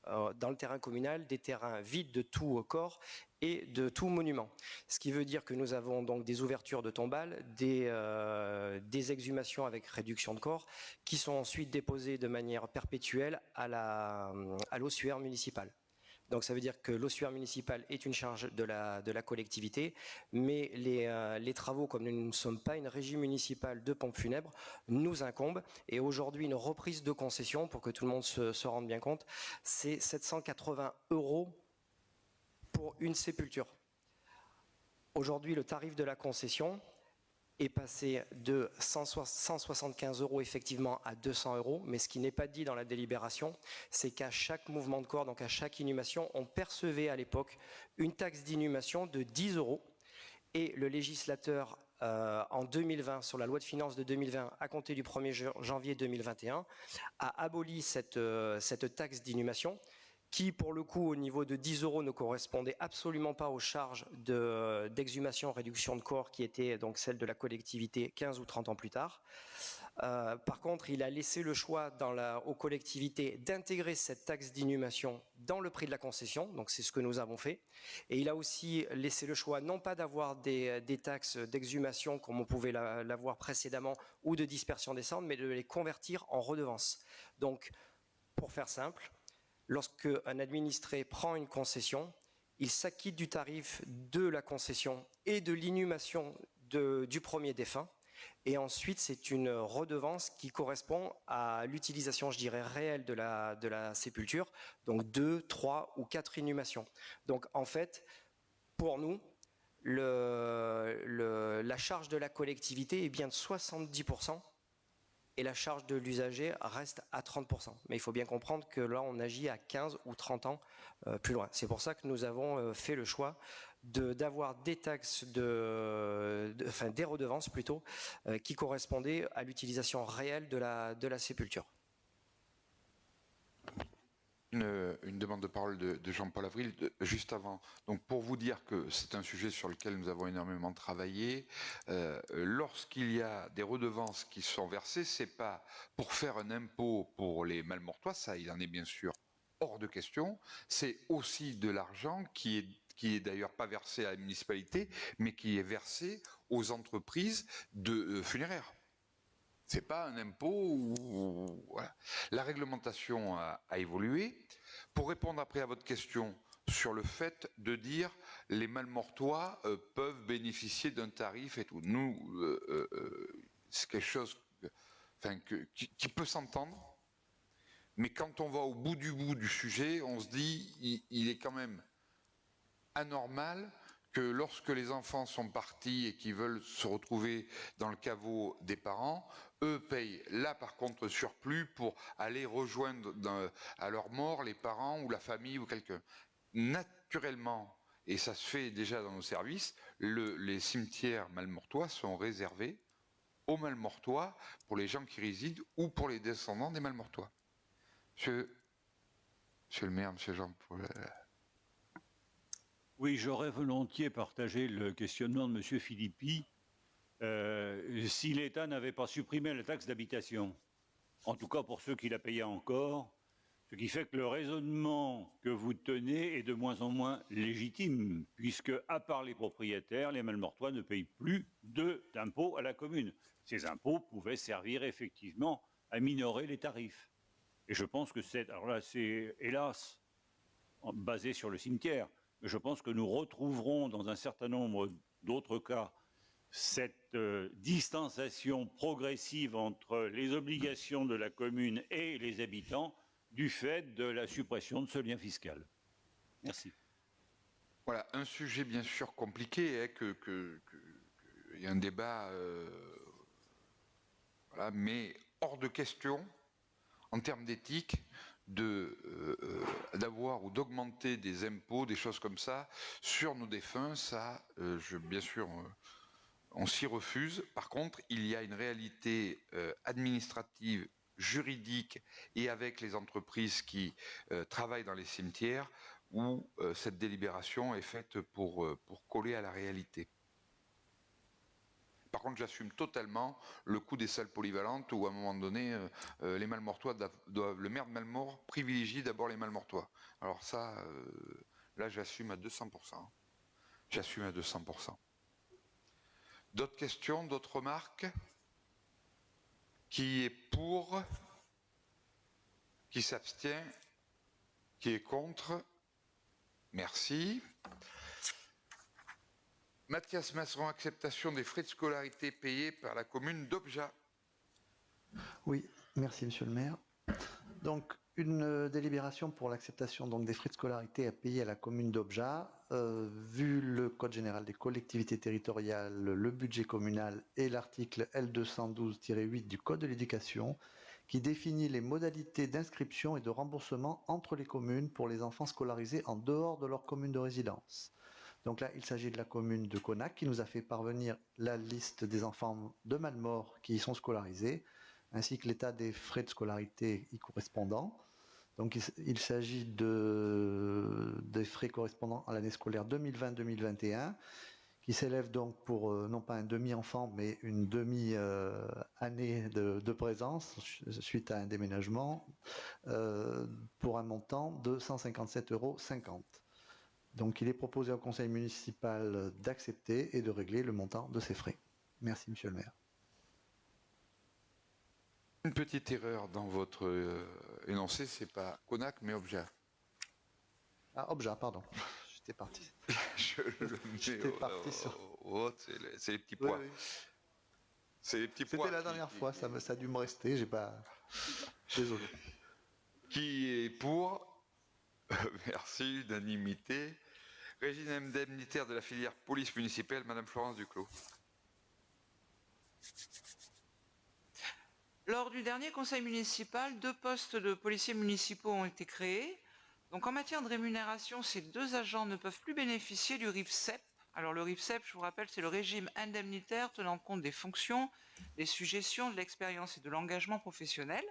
dans le terrain communal des terrains vides de tout corps et de tout monument. Ce qui veut dire que nous avons donc des ouvertures de tombales, des exhumations avec réduction de corps qui sont ensuite déposées de manière perpétuelle à l'ossuaire municipal. Donc ça veut dire que l'ossuaire municipal est une charge de la collectivité, mais les travaux, comme nous ne sommes pas une régie municipale de pompes funèbres, nous incombent. Et aujourd'hui, une reprise de concession, pour que tout le monde se rende bien compte, c'est 780 € pour une sépulture. Aujourd'hui, le tarif de la concession est passé de 175 € effectivement à 200 €, mais ce qui n'est pas dit dans la délibération, c'est qu'à chaque mouvement de corps, donc à chaque inhumation, on percevait à l'époque une taxe d'inhumation de 10 € et le législateur en 2020, sur la loi de finances de 2020, à compter du 1er janvier 2021, a aboli cette taxe d'inhumation qui, pour le coup, au niveau de 10 € ne correspondait absolument pas aux charges d'exhumation, réduction de corps, qui étaient donc celles de la collectivité 15 ou 30 ans plus tard. Par contre, il a laissé le choix aux collectivités d'intégrer cette taxe d'inhumation dans le prix de la concession, donc c'est ce que nous avons fait. Et il a aussi laissé le choix non pas d'avoir des taxes d'exhumation comme on pouvait l'avoir précédemment ou de dispersion des cendres, mais de les convertir en redevances. Donc, pour faire simple, lorsque un administré prend une concession, il s'acquitte du tarif de la concession et de l'inhumation du premier défunt. Et ensuite, c'est une redevance qui correspond à l'utilisation, je dirais, réelle de la sépulture. Donc 2, 3 ou 4 inhumations. Donc en fait, pour nous, la charge de la collectivité est bien de 70%. Et la charge de l'usager reste à 30%. Mais il faut bien comprendre que là, on agit à 15 ou 30 ans plus loin. C'est pour ça que nous avons fait le choix d'avoir des taxes, des redevances plutôt, qui correspondaient à l'utilisation réelle de la sépulture. Une demande de parole de Jean-Paul Avril, juste avant. Donc pour vous dire que c'est un sujet sur lequel nous avons énormément travaillé, lorsqu'il y a des redevances qui sont versées, c'est pas pour faire un impôt pour les Malmortois, ça il en est bien sûr hors de question, c'est aussi de l'argent qui est d'ailleurs pas versé à la municipalité, mais qui est versé aux entreprises funéraires. C'est pas un impôt. Voilà. La réglementation a évolué. Pour répondre après à votre question sur le fait de dire les Malmortois peuvent bénéficier d'un tarif et tout. Nous, c'est quelque chose qui peut s'entendre, mais quand on va au bout du sujet, on se dit il est quand même anormal que lorsque les enfants sont partis et qu'ils veulent se retrouver dans le caveau des parents, eux payent là par contre surplus pour aller rejoindre à leur mort les parents ou la famille ou quelqu'un. Naturellement, et ça se fait déjà dans nos services, les cimetières malmortois sont réservés aux Malmortois pour les gens qui résident ou pour les descendants des Malmortois. Monsieur le maire, monsieur Jean-Paul. Oui, j'aurais volontiers partagé le questionnement de monsieur Philippi si l'État n'avait pas supprimé la taxe d'habitation. En tout cas pour ceux qui la payaient encore, ce qui fait que le raisonnement que vous tenez est de moins en moins légitime, puisque, à part les propriétaires, les Malmortois ne payent plus d'impôts à la commune. Ces impôts pouvaient servir effectivement à minorer les tarifs. Et je pense que alors là, c'est hélas basé sur le cimetière, mais je pense que nous retrouverons dans un certain nombre d'autres cas cette distanciation progressive entre les obligations de la commune et les habitants du fait de la suppression de ce lien fiscal. Merci. Voilà, un sujet bien sûr compliqué, hein, il y a un débat, voilà, mais hors de question, en termes d'éthique, d'avoir ou d'augmenter des impôts, des choses comme ça, sur nos défunts, ça, bien sûr, on s'y refuse. Par contre, il y a une réalité administrative, juridique et avec les entreprises qui travaillent dans les cimetières où cette délibération est faite pour coller à la réalité. Par contre, j'assume totalement le coût des salles polyvalentes où, à un moment donné, les Malmortois le maire de Malmort privilégie d'abord les Malmortois. Alors ça, là, j'assume à 200%. J'assume à 200%. D'autres questions, d'autres remarques? Qui est pour? Qui s'abstient? Qui est contre? Merci. Mathias Masseron, acceptation des frais de scolarité payés par la commune d'Obja. Oui, merci Monsieur le maire. Donc, une délibération pour l'acceptation des frais de scolarité à payer à la commune d'Obja, vu le Code général des collectivités territoriales, le budget communal et l'article L212-8 du Code de l'éducation, qui définit les modalités d'inscription et de remboursement entre les communes pour les enfants scolarisés en dehors de leur commune de résidence. Donc là, il s'agit de la commune de Conac qui nous a fait parvenir la liste des enfants de Malmort qui y sont scolarisés, ainsi que l'état des frais de scolarité y correspondant. Donc il s'agit des frais correspondant à l'année scolaire 2020-2021, qui s'élèvent donc pour non pas un demi-enfant, mais une demi-année de présence suite à un déménagement, pour un montant de 157,50 €. Donc il est proposé au conseil municipal d'accepter et de régler le montant de ces frais. Merci Monsieur le maire. Une petite erreur dans votre énoncé, c'est pas Conac mais Obja. Ah, Obja, pardon. J'étais parti. J'étais parti sur... c'est les petits pois. Oui, oui. C'est les petits pois. C'était la dernière fois, ça a dû me rester, j'ai pas... Désolé. Qui est pour? Merci, unanimité. Régime indemnitaire de la filière police municipale, Madame Florence Duclos. Lors du dernier conseil municipal, 2 postes de policiers municipaux ont été créés. Donc en matière de rémunération, ces 2 agents ne peuvent plus bénéficier du RIFSEP. Alors le RIFSEP, je vous rappelle, c'est le régime indemnitaire tenant compte des fonctions, des suggestions, de l'expérience et de l'engagement professionnel.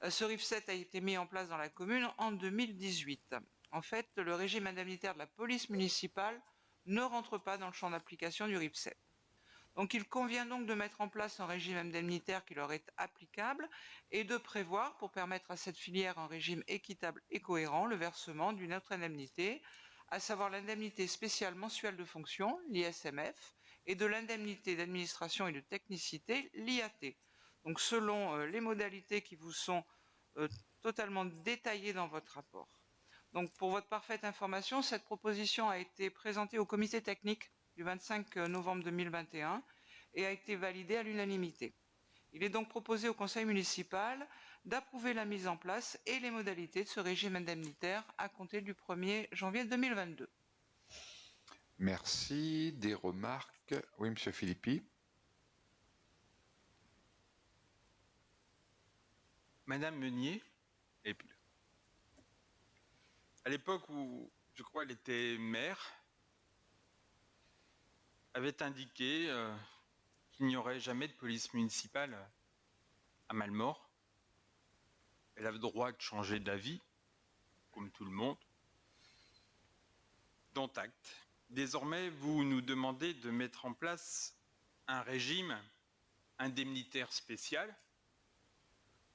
Ce RIFSEP a été mis en place dans la commune en 2018. En fait, le régime indemnitaire de la police municipale ne rentre pas dans le champ d'application du RIFSEP. Donc il convient donc de mettre en place un régime indemnitaire qui leur est applicable et de prévoir, pour permettre à cette filière un régime équitable et cohérent, le versement d'une autre indemnité, à savoir l'indemnité spéciale mensuelle de fonction, l'ISMF, et de l'indemnité d'administration et de technicité, l'IAT. Donc selon les modalités qui vous sont totalement détaillées dans votre rapport. Donc pour votre parfaite information, cette proposition a été présentée au comité technique du 25 novembre 2021 et a été validée à l'unanimité. Il est donc proposé au conseil municipal d'approuver la mise en place et les modalités de ce régime indemnitaire à compter du 1er janvier 2022. Merci. Des remarques? Oui, Monsieur Philippi. Madame Meunier, à l'époque où je crois elle était maire, avait indiqué qu'il n'y aurait jamais de police municipale à Malmort. Elle avait le droit de changer d'avis, comme tout le monde. Dont acte. Désormais, vous nous demandez de mettre en place un régime indemnitaire spécial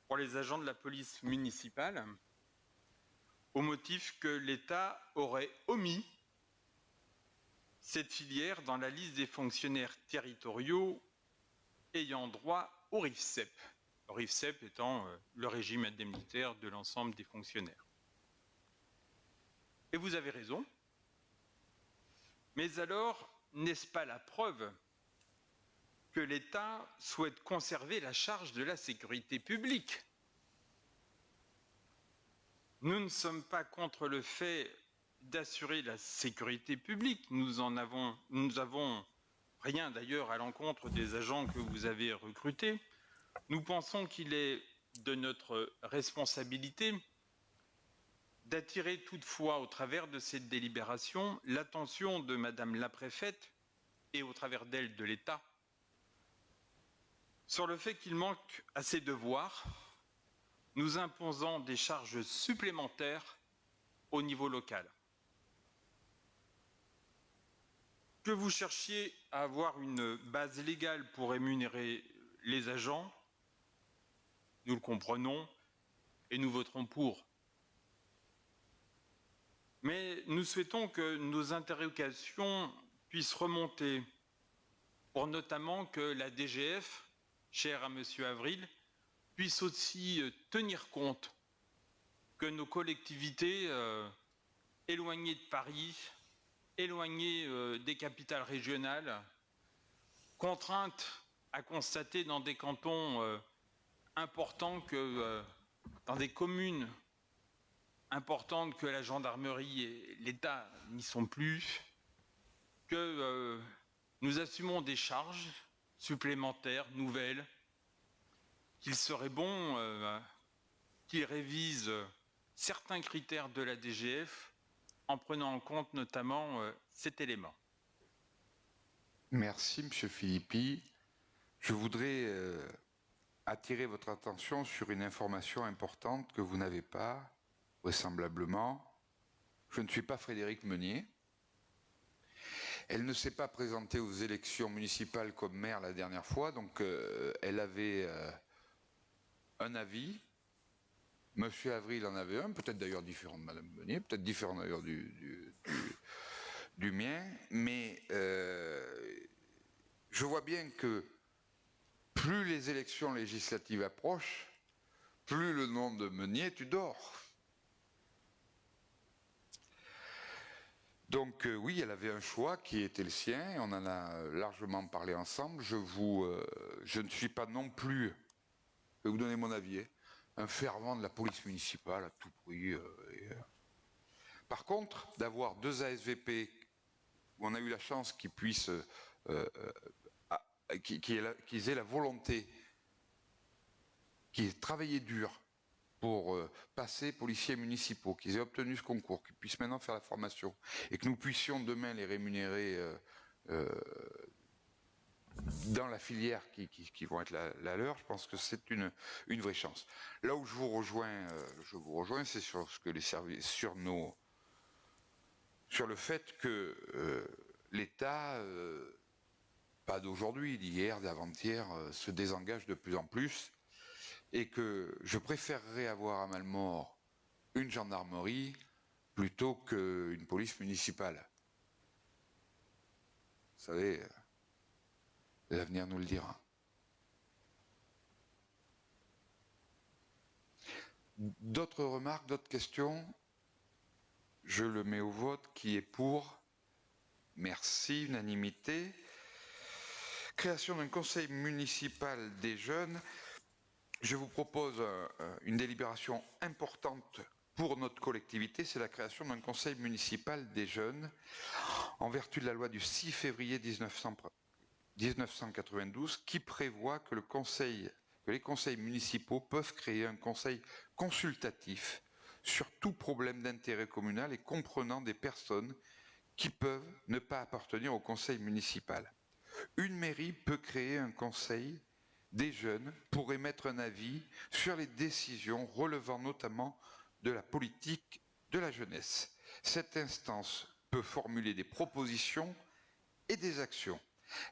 pour les agents de la police municipale, au motif que l'État aurait omis cette filière dans la liste des fonctionnaires territoriaux ayant droit au RIFSEP. Le RIFSEP étant le régime indemnitaire de l'ensemble des fonctionnaires. Et vous avez raison. Mais alors, n'est-ce pas la preuve que l'État souhaite conserver la charge de la sécurité publique? Nous ne sommes pas contre le fait d'assurer la sécurité publique. Nous avons rien d'ailleurs à l'encontre des agents que vous avez recrutés. Nous pensons qu'il est de notre responsabilité d'attirer toutefois, au travers de cette délibération, l'attention de Madame la Préfète et au travers d'elle de l'État sur le fait qu'il manque à ses devoirs, nous imposant des charges supplémentaires au niveau local. Que vous cherchiez à avoir une base légale pour rémunérer les agents, nous le comprenons et nous voterons pour. Mais nous souhaitons que nos interrogations puissent remonter pour notamment que la DGF, chère à M. Avril, puisse aussi tenir compte que nos collectivités éloignées de Paris, éloignées des capitales régionales, contraintes à constater dans des cantons importants que dans des communes importantes que la gendarmerie et l'État n'y sont plus, que nous assumons des charges supplémentaires, nouvelles, qu'il serait bon qu'ils révisent certains critères de la DGF en prenant en compte notamment cet élément. Merci, M. Philippi. Je voudrais attirer votre attention sur une information importante que vous n'avez pas, vraisemblablement. Je ne suis pas Frédéric Meunier. Elle ne s'est pas présentée aux élections municipales comme maire la dernière fois, donc elle avait un avis. Monsieur Avril en avait un, peut-être d'ailleurs différent de Madame Meunier, peut-être différent d'ailleurs du mien, mais je vois bien que plus les élections législatives approchent, plus le nom de Meunier, tu dors. Donc oui, elle avait un choix qui était le sien, on en a largement parlé ensemble. Je ne suis pas non plus, je vais vous donner mon avis, un fervent de la police municipale à tout prix. Par contre, d'avoir deux ASVP où on a eu la chance qu'ils puissent, qu'ils aient la volonté, qu'ils aient travaillé dur pour passer policiers municipaux, qu'ils aient obtenu ce concours, qu'ils puissent maintenant faire la formation et que nous puissions demain les rémunérer dans la filière qui vont être la leur, je pense que c'est une vraie chance. Là où je vous rejoins, c'est sur ce que les services, sur le fait que l'État, pas d'aujourd'hui, d'hier, d'avant-hier, se désengage de plus en plus. Et que je préférerais avoir à Malmort une gendarmerie plutôt qu'une police municipale. Vous savez, l'avenir nous le dira. D'autres remarques, d'autres questions? Je le mets au vote. Qui est pour? Merci, unanimité. Création d'un conseil municipal des jeunes. Je vous propose une délibération importante pour notre collectivité, c'est la création d'un conseil municipal des jeunes en vertu de la loi du 6 février 1992 qui prévoit que les conseils municipaux peuvent créer un conseil consultatif sur tout problème d'intérêt communal et comprenant des personnes qui peuvent ne pas appartenir au conseil municipal. Une mairie peut créer un conseil des jeunes pour émettre un avis sur les décisions relevant notamment de la politique de la jeunesse. Cette instance peut formuler des propositions et des actions.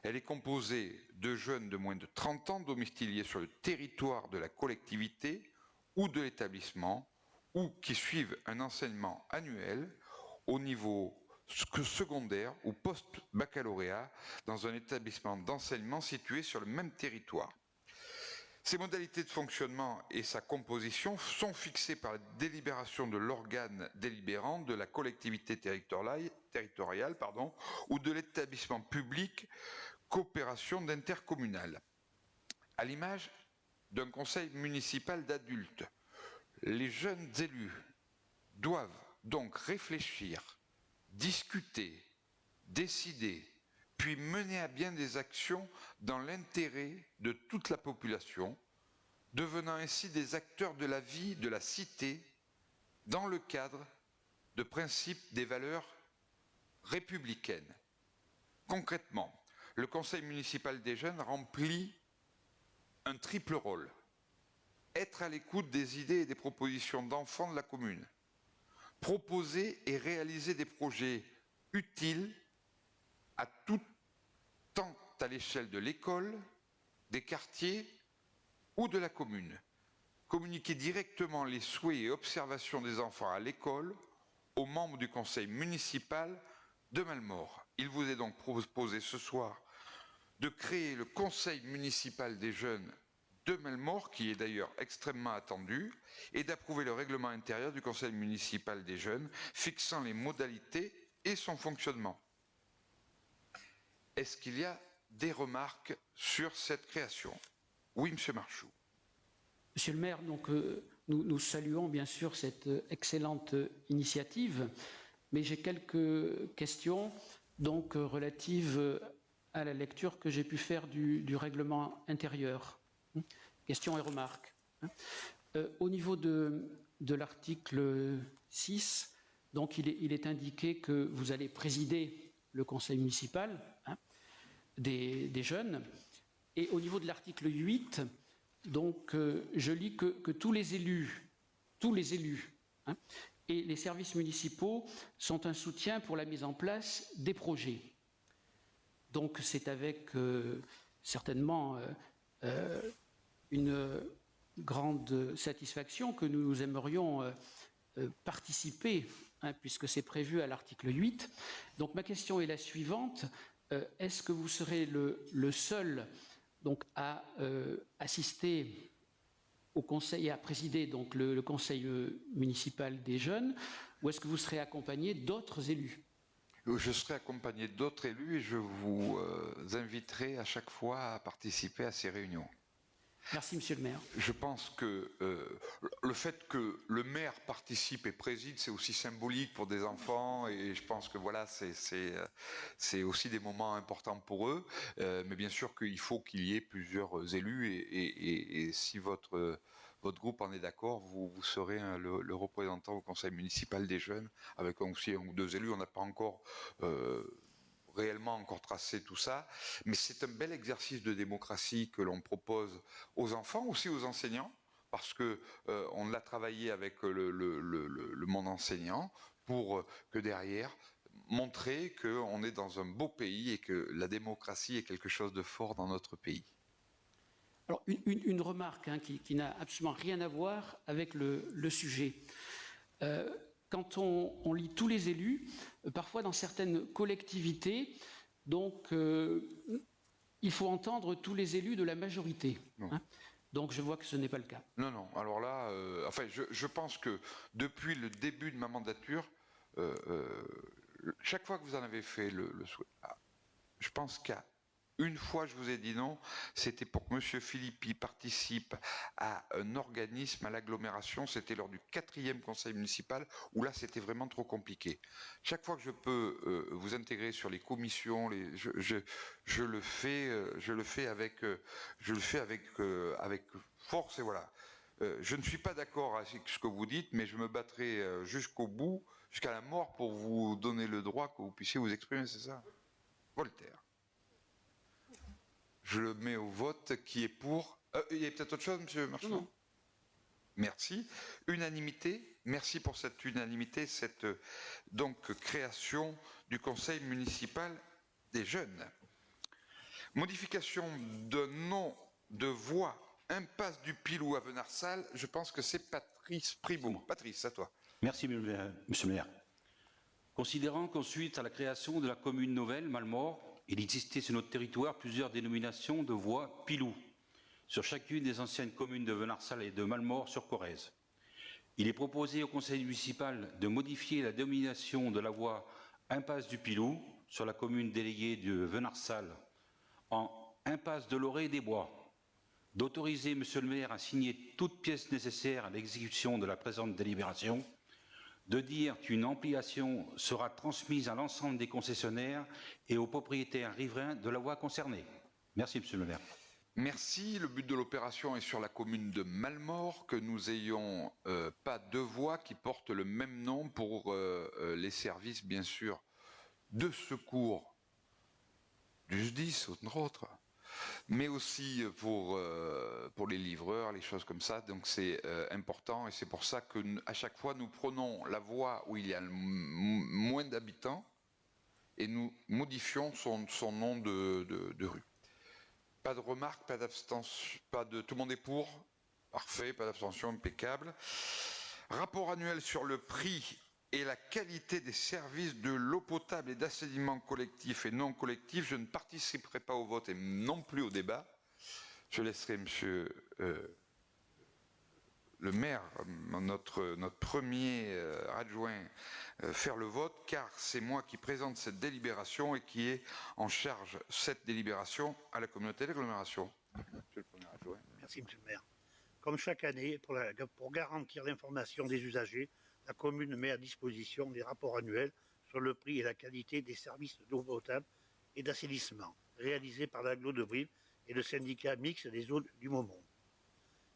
Elle est composée de jeunes de moins de 30 ans domiciliés sur le territoire de la collectivité ou de l'établissement ou qui suivent un enseignement annuel au niveau secondaire ou post-baccalauréat dans un établissement d'enseignement situé sur le même territoire. Ces modalités de fonctionnement et sa composition sont fixées par la délibération de l'organe délibérant de la collectivité territoriale ou de l'établissement public coopération d'intercommunal. À l'image d'un conseil municipal d'adultes, les jeunes élus doivent donc réfléchir discuter, décider, puis mener à bien des actions dans l'intérêt de toute la population, devenant ainsi des acteurs de la vie de la cité dans le cadre de principes des valeurs républicaines. Concrètement, le Conseil municipal des jeunes remplit un triple rôle. Être à l'écoute des idées et des propositions d'enfants de la commune. Proposer et réaliser des projets utiles à tout, tant à l'échelle de l'école, des quartiers ou de la commune. Communiquer directement les souhaits et observations des enfants à l'école aux membres du conseil municipal de Malmort. Il vous est donc proposé ce soir de créer le conseil municipal des jeunes de Malmort, qui est d'ailleurs extrêmement attendu, et d'approuver le règlement intérieur du conseil municipal des jeunes, fixant les modalités et son fonctionnement. Est-ce qu'il y a des remarques sur cette création? Oui, Monsieur Marchou. Monsieur le maire, donc, nous saluons bien sûr cette excellente initiative, mais j'ai quelques questions donc, relatives à la lecture que j'ai pu faire du règlement intérieur. Questions et remarques. Au niveau de l'article 6, donc il est indiqué que vous allez présider le conseil municipal des jeunes. Et au niveau de l'article 8, donc, je lis que tous les élus et les services municipaux sont un soutien pour la mise en place des projets. Donc c'est avec certainement une grande satisfaction que nous aimerions participer, puisque c'est prévu à l'article 8. Donc ma question est la suivante. Est-ce que vous serez le seul donc, à assister au conseil et à présider donc, le conseil municipal des jeunes, ou est-ce que vous serez accompagné d'autres élus? Je serai accompagné d'autres élus et je vous inviterai à chaque fois à participer à ces réunions. Merci, monsieur le maire. Je pense que le fait que le maire participe et préside, c'est aussi symbolique pour des enfants et je pense que voilà, c'est aussi des moments importants pour eux. Mais bien sûr qu'il faut qu'il y ait plusieurs élus et si votre groupe en est d'accord, vous serez le représentant au conseil municipal des jeunes avec aussi un ou deux élus. On n'a pas encore réellement encore tracé tout ça, mais c'est un bel exercice de démocratie que l'on propose aux enfants, aussi aux enseignants, parce que on l'a travaillé avec le monde enseignant pour que derrière montrer qu'on est dans un beau pays et que la démocratie est quelque chose de fort dans notre pays. Alors, une remarque qui n'a absolument rien à voir avec le sujet. Quand on lit tous les élus, parfois dans certaines collectivités, donc il faut entendre tous les élus de la majorité. Donc je vois que ce n'est pas le cas. Non, non. Alors là, enfin, je pense que depuis le début de ma mandature, chaque fois que vous en avez fait le souhait, je pense qu'à une fois, je vous ai dit non, c'était pour que M. Philippi participe à un organisme, à l'agglomération, c'était lors du 4e conseil municipal, où là, c'était vraiment trop compliqué. Chaque fois que je peux vous intégrer sur les commissions, je le fais avec force, et voilà. Je ne suis pas d'accord avec ce que vous dites, mais je me battrai jusqu'au bout, jusqu'à la mort, pour vous donner le droit que vous puissiez vous exprimer, c'est ça? Voltaire. Je le mets au vote qui est pour. Il y a peut-être autre chose, monsieur Marchand? Non. Merci. Unanimité. Merci pour cette unanimité, cette donc création du conseil municipal des jeunes. Modification de nom de voie, impasse du Pilou à Venarsal. Je pense que c'est Patrice Pribot. Patrice, à toi. Merci, monsieur le maire. Considérant qu'ensuite à la création de la commune nouvelle, Malmort, il existait sur notre territoire plusieurs dénominations de voies Pilou, sur chacune des anciennes communes de Venarsal et de Malmort-sur-Corrèze. Il est proposé au conseil municipal de modifier la dénomination de la voie impasse du Pilou sur la commune déléguée de Venarsal en impasse de l'Orée des Bois, d'autoriser monsieur le maire à signer toutes pièces nécessaires à l'exécution de la présente délibération, de dire qu'une ampliation sera transmise à l'ensemble des concessionnaires et aux propriétaires riverains de la voie concernée. Merci, Monsieur le maire. Merci. Le but de l'opération est sur la commune de Malmort, que nous ayons pas deux voies qui portent le même nom pour les services, bien sûr, de secours du SDIS, entre autres, mais aussi pour les livreurs, les choses comme ça. Donc c'est important et c'est pour ça qu'à chaque fois nous prenons la voie où il y a le moins d'habitants et nous modifions son nom de rue. Pas de remarques, pas d'abstention, tout le monde est pour. Parfait, pas d'abstention, impeccable. Rapport annuel sur le prix et la qualité des services de l'eau potable et d'assainissement collectif et non collectif. Je ne participerai pas au vote et non plus au débat. Je laisserai monsieur le maire, notre premier adjoint, faire le vote, car c'est moi qui présente cette délibération et qui est en charge cette délibération à la communauté d'agglomération. Monsieur le premier adjoint. Merci, monsieur le maire. Comme chaque année, pour garantir l'information des usagers, la commune met à disposition des rapports annuels sur le prix et la qualité des services d'eau potable et d'assainissement, réalisés par l'agglo de Brive et le syndicat mixte des eaux du Momont.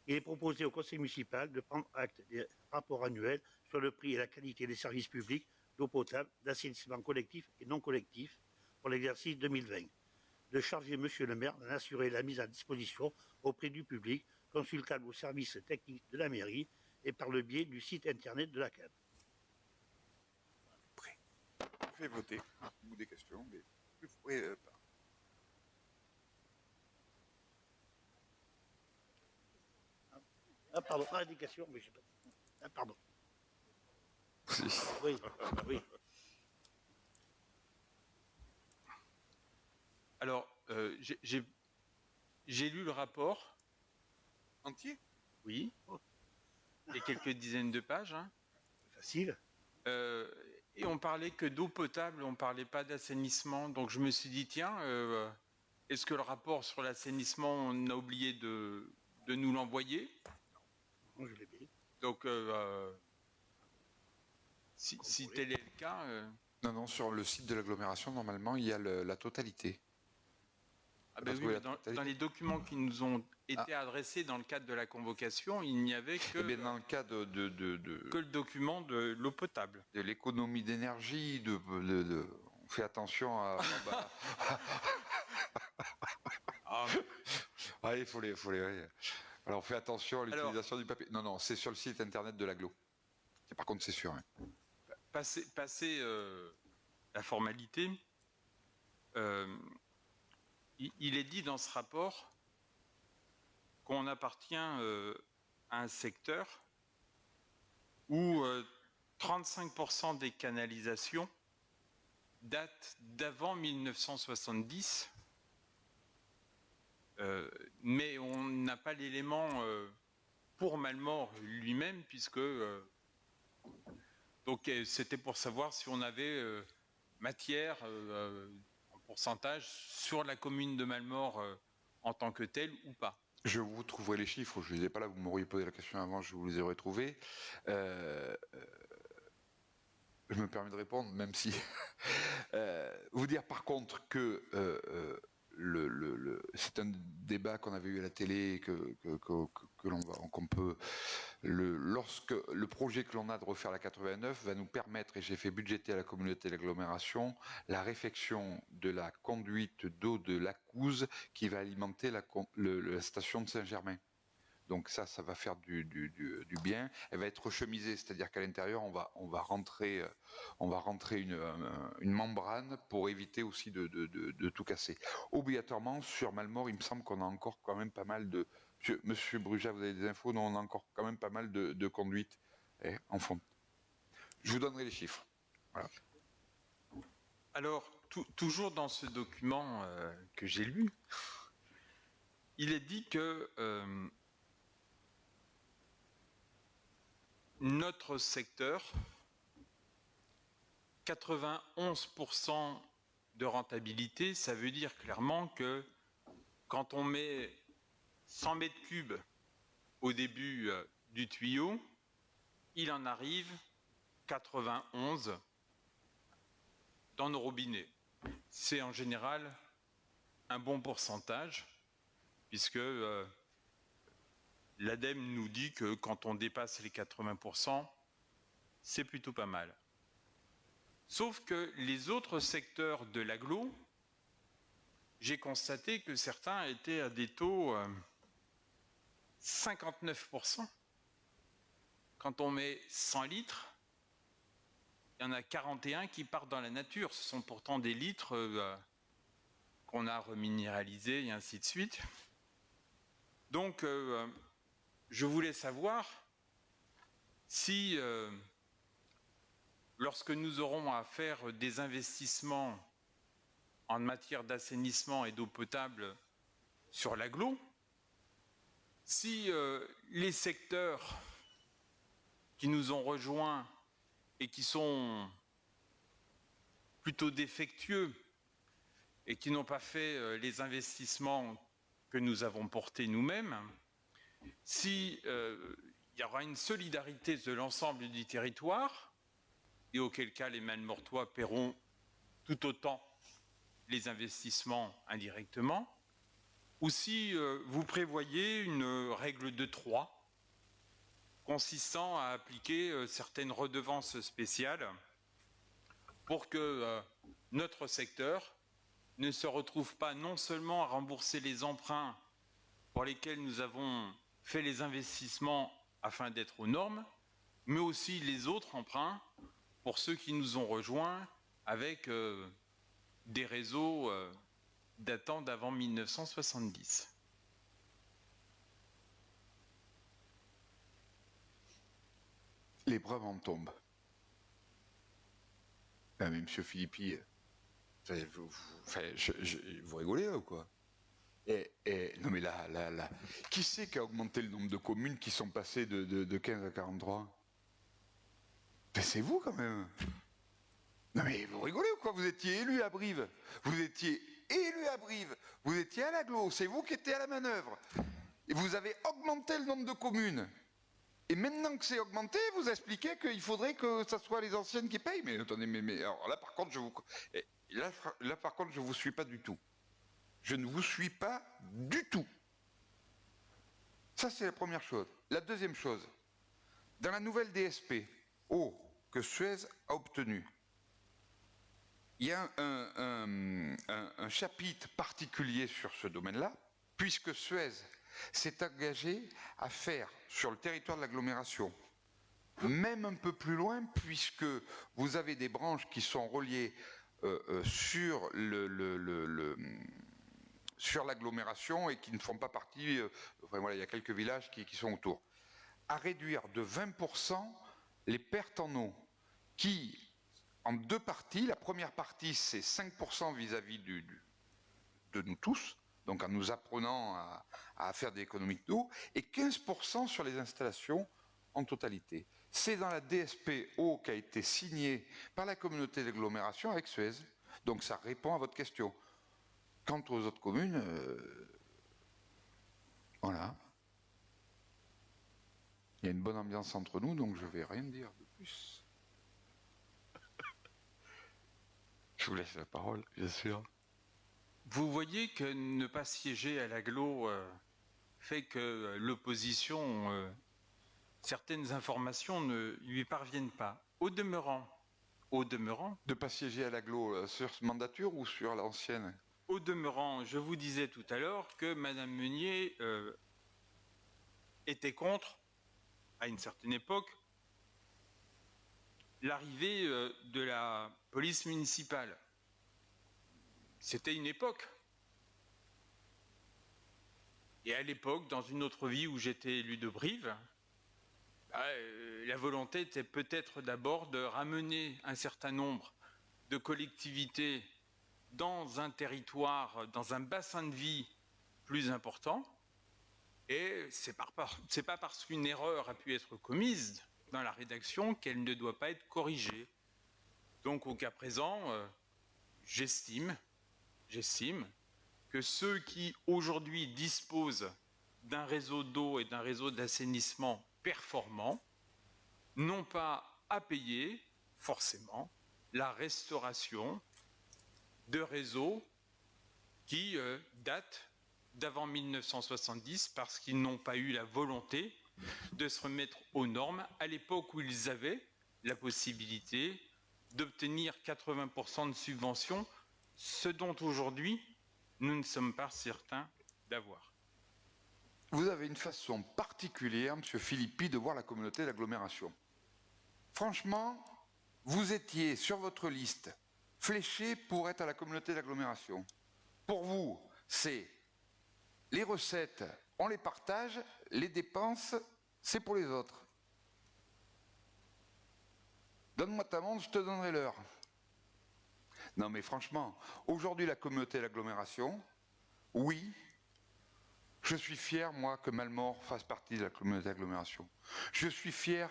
Il est proposé au conseil municipal de prendre acte des rapports annuels sur le prix et la qualité des services publics d'eau potable, d'assainissement collectif et non collectif pour l'exercice 2020. De charger monsieur le maire d'en assurer la mise à disposition auprès du public, consultable au service technique de la mairie et par le biais du site internet de la CAD. Je vais voter. Ou des questions, mais vous pourrez pas. Ah, pardon, indication, mais je sais pas. Ah, pardon. Oui, oui. Alors, j'ai lu le rapport. Entier? Oui. Et quelques dizaines de pages. Hein. Facile. Et on parlait que d'eau potable, on ne parlait pas d'assainissement. Donc je me suis dit, tiens, est-ce que le rapport sur l'assainissement, on a oublié de nous l'envoyer? Non, je l'ai payé. Donc, si tel est le cas... Non, sur le site de l'agglomération, normalement, il y a la totalité. Ah ben oui, dans les documents qui nous ont été adressés dans le cadre de la convocation, il n'y avait que, dans le cadre que le document de l'eau potable. De l'économie d'énergie, on fait attention à... il faut les... Alors on fait attention à l'utilisation du papier. Non, c'est sur le site internet de l'agglo. Par contre, c'est sûr. Hein. Passer la formalité, il est dit dans ce rapport qu'on appartient à un secteur où 35% des canalisations datent d'avant 1970, mais on n'a pas l'élément pour Malmort lui-même, puisque donc c'était pour savoir si on avait matière en pourcentage sur la commune de Malmort en tant que telle ou pas. Je vous trouverai les chiffres, je ne les ai pas là, vous m'auriez posé la question avant, je vous les aurais trouvés. Je me permets de répondre, même si... vous dire par contre que c'est un débat qu'on avait eu à la télé, qu'on peut... Lorsque le projet que l'on a de refaire la 89 va nous permettre, et j'ai fait budgéter à la communauté d'agglomération, la réfection de la conduite d'eau de l'Acouze qui va alimenter la station de Saint-Germain. Donc ça va faire du bien. Elle va être chemisée, c'est-à-dire qu'à l'intérieur, on va rentrer une membrane pour éviter aussi de tout casser. Obligatoirement, sur Malmort, il me semble qu'on a encore quand même pas mal de... Monsieur Bruja, vous avez des infos? Non, on a encore quand même pas mal de conduites en fond. Je vous donnerai les chiffres. Voilà. Alors, toujours dans ce document que j'ai lu, il est dit que notre secteur, 91% de rentabilité, ça veut dire clairement que quand on met 100 mètres cubes au début du tuyau, il en arrive 91 dans nos robinets. C'est en général un bon pourcentage, puisque l'ADEME nous dit que quand on dépasse les 80%, c'est plutôt pas mal. Sauf que les autres secteurs de l'agglo, j'ai constaté que certains étaient à des taux 59%. Quand on met 100 litres, il y en a 41 qui partent dans la nature. Ce sont pourtant des litres qu'on a reminéralisés et ainsi de suite. Donc, je voulais savoir si, lorsque nous aurons à faire des investissements en matière d'assainissement et d'eau potable sur l'agglo, si les secteurs qui nous ont rejoints et qui sont plutôt défectueux et qui n'ont pas fait les investissements que nous avons portés nous-mêmes, si il y aura une solidarité de l'ensemble du territoire, et auquel cas les Malemortois paieront tout autant les investissements indirectement, ou si vous prévoyez une règle de 3 consistant à appliquer certaines redevances spéciales pour que notre secteur ne se retrouve pas non seulement à rembourser les emprunts pour lesquels nous avons fait les investissements afin d'être aux normes, mais aussi les autres emprunts pour ceux qui nous ont rejoints avec des réseaux datant d'avant 1970. Les preuves en tombent. Ah, mais monsieur Philippi, vous rigolez là, ou quoi? Non mais là, qui c'est qui a augmenté le nombre de communes qui sont passées de 15 à 43? Ben c'est vous quand même. Non mais vous rigolez ou quoi? Vous étiez élu à Brive. Vous étiez élu à Brive. Vous étiez à l'agglo. C'est vous qui étiez à la manœuvre. Et vous avez augmenté le nombre de communes. Et maintenant que c'est augmenté, vous expliquez qu'il faudrait que ce soit les anciennes qui payent. Mais attendez, mais alors là par contre, là par contre, je vous suis pas du tout. Je ne vous suis pas du tout. Ça, c'est la première chose. La deuxième chose, dans la nouvelle DSP, que Suez a obtenue, il y a un chapitre particulier sur ce domaine-là, puisque Suez s'est engagé à faire sur le territoire de l'agglomération, même un peu plus loin, puisque vous avez des branches qui sont reliées sur sur l'agglomération et qui ne font pas partie, enfin voilà, il y a quelques villages qui sont autour, à réduire de 20% les pertes en eau, qui, en deux parties, la première partie c'est 5% vis-à-vis de nous tous, donc en nous apprenant à faire des économies d'eau, et 15% sur les installations en totalité. C'est dans la DSP eau qui a été signée par la communauté d'agglomération avec Suez, donc ça répond à votre question. Quant aux autres communes, voilà. Il y a une bonne ambiance entre nous, donc je ne vais rien dire de plus. Je vous laisse la parole, bien sûr. Vous voyez que ne pas siéger à l'agglo fait que l'opposition, certaines informations ne lui parviennent pas. Au demeurant. De ne pas siéger à l'agglo sur mandature ou sur l'ancienne? Au demeurant, je vous disais tout à l'heure que Madame Meunier était contre, à une certaine époque, l'arrivée de la police municipale. C'était une époque. Et à l'époque, dans une autre vie où j'étais élu de Brive, la volonté était peut-être d'abord de ramener un certain nombre de collectivités dans un territoire, dans un bassin de vie plus important. Et c'est pas parce qu'une erreur a pu être commise dans la rédaction qu'elle ne doit pas être corrigée. Donc au cas présent, j'estime que ceux qui aujourd'hui disposent d'un réseau d'eau et d'un réseau d'assainissement performant n'ont pas à payer forcément la restauration de réseaux qui datent d'avant 1970 parce qu'ils n'ont pas eu la volonté de se remettre aux normes à l'époque où ils avaient la possibilité d'obtenir 80% de subventions, ce dont aujourd'hui nous ne sommes pas certains d'avoir. Vous avez une façon particulière, M. Philippi, de voir la communauté d'agglomération. Franchement, vous étiez sur votre liste fléché pour être à la communauté d'agglomération. Pour vous, c'est les recettes, on les partage, les dépenses, c'est pour les autres. Donne-moi ta montre, je te donnerai l'heure. Non mais franchement, aujourd'hui la communauté d'agglomération, oui, je suis fier, moi, que Malmort fasse partie de la communauté d'agglomération. Je suis fier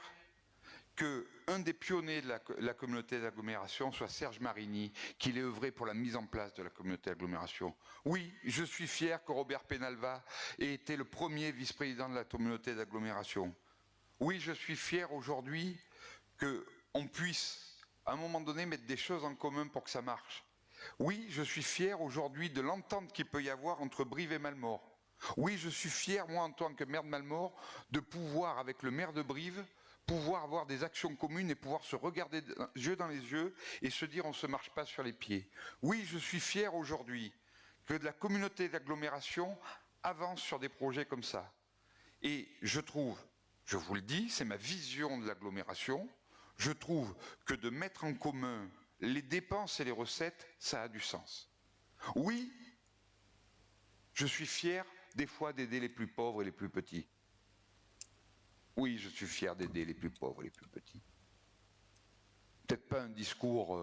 qu'un des pionniers de la communauté d'agglomération soit Serge Marini, qu'il ait œuvré pour la mise en place de la communauté d'agglomération. Oui, je suis fier que Robert Penalva ait été le premier vice-président de la communauté d'agglomération. Oui, je suis fier aujourd'hui qu'on puisse, à un moment donné, mettre des choses en commun pour que ça marche. Oui, je suis fier aujourd'hui de l'entente qu'il peut y avoir entre Brive et Malmort. Oui, je suis fier, moi, en tant que maire de Malmort, de pouvoir, avec le maire de Brive, pouvoir avoir des actions communes et pouvoir se regarder yeux dans les yeux et se dire on ne se marche pas sur les pieds. Oui, je suis fier aujourd'hui que de la communauté d'agglomération avance sur des projets comme ça. Et je trouve, je vous le dis, c'est ma vision de l'agglomération, je trouve que de mettre en commun les dépenses et les recettes, ça a du sens. Oui, je suis fier des fois d'aider les plus pauvres et les plus petits. Oui, je suis fier d'aider les plus pauvres et les plus petits. Peut-être pas un discours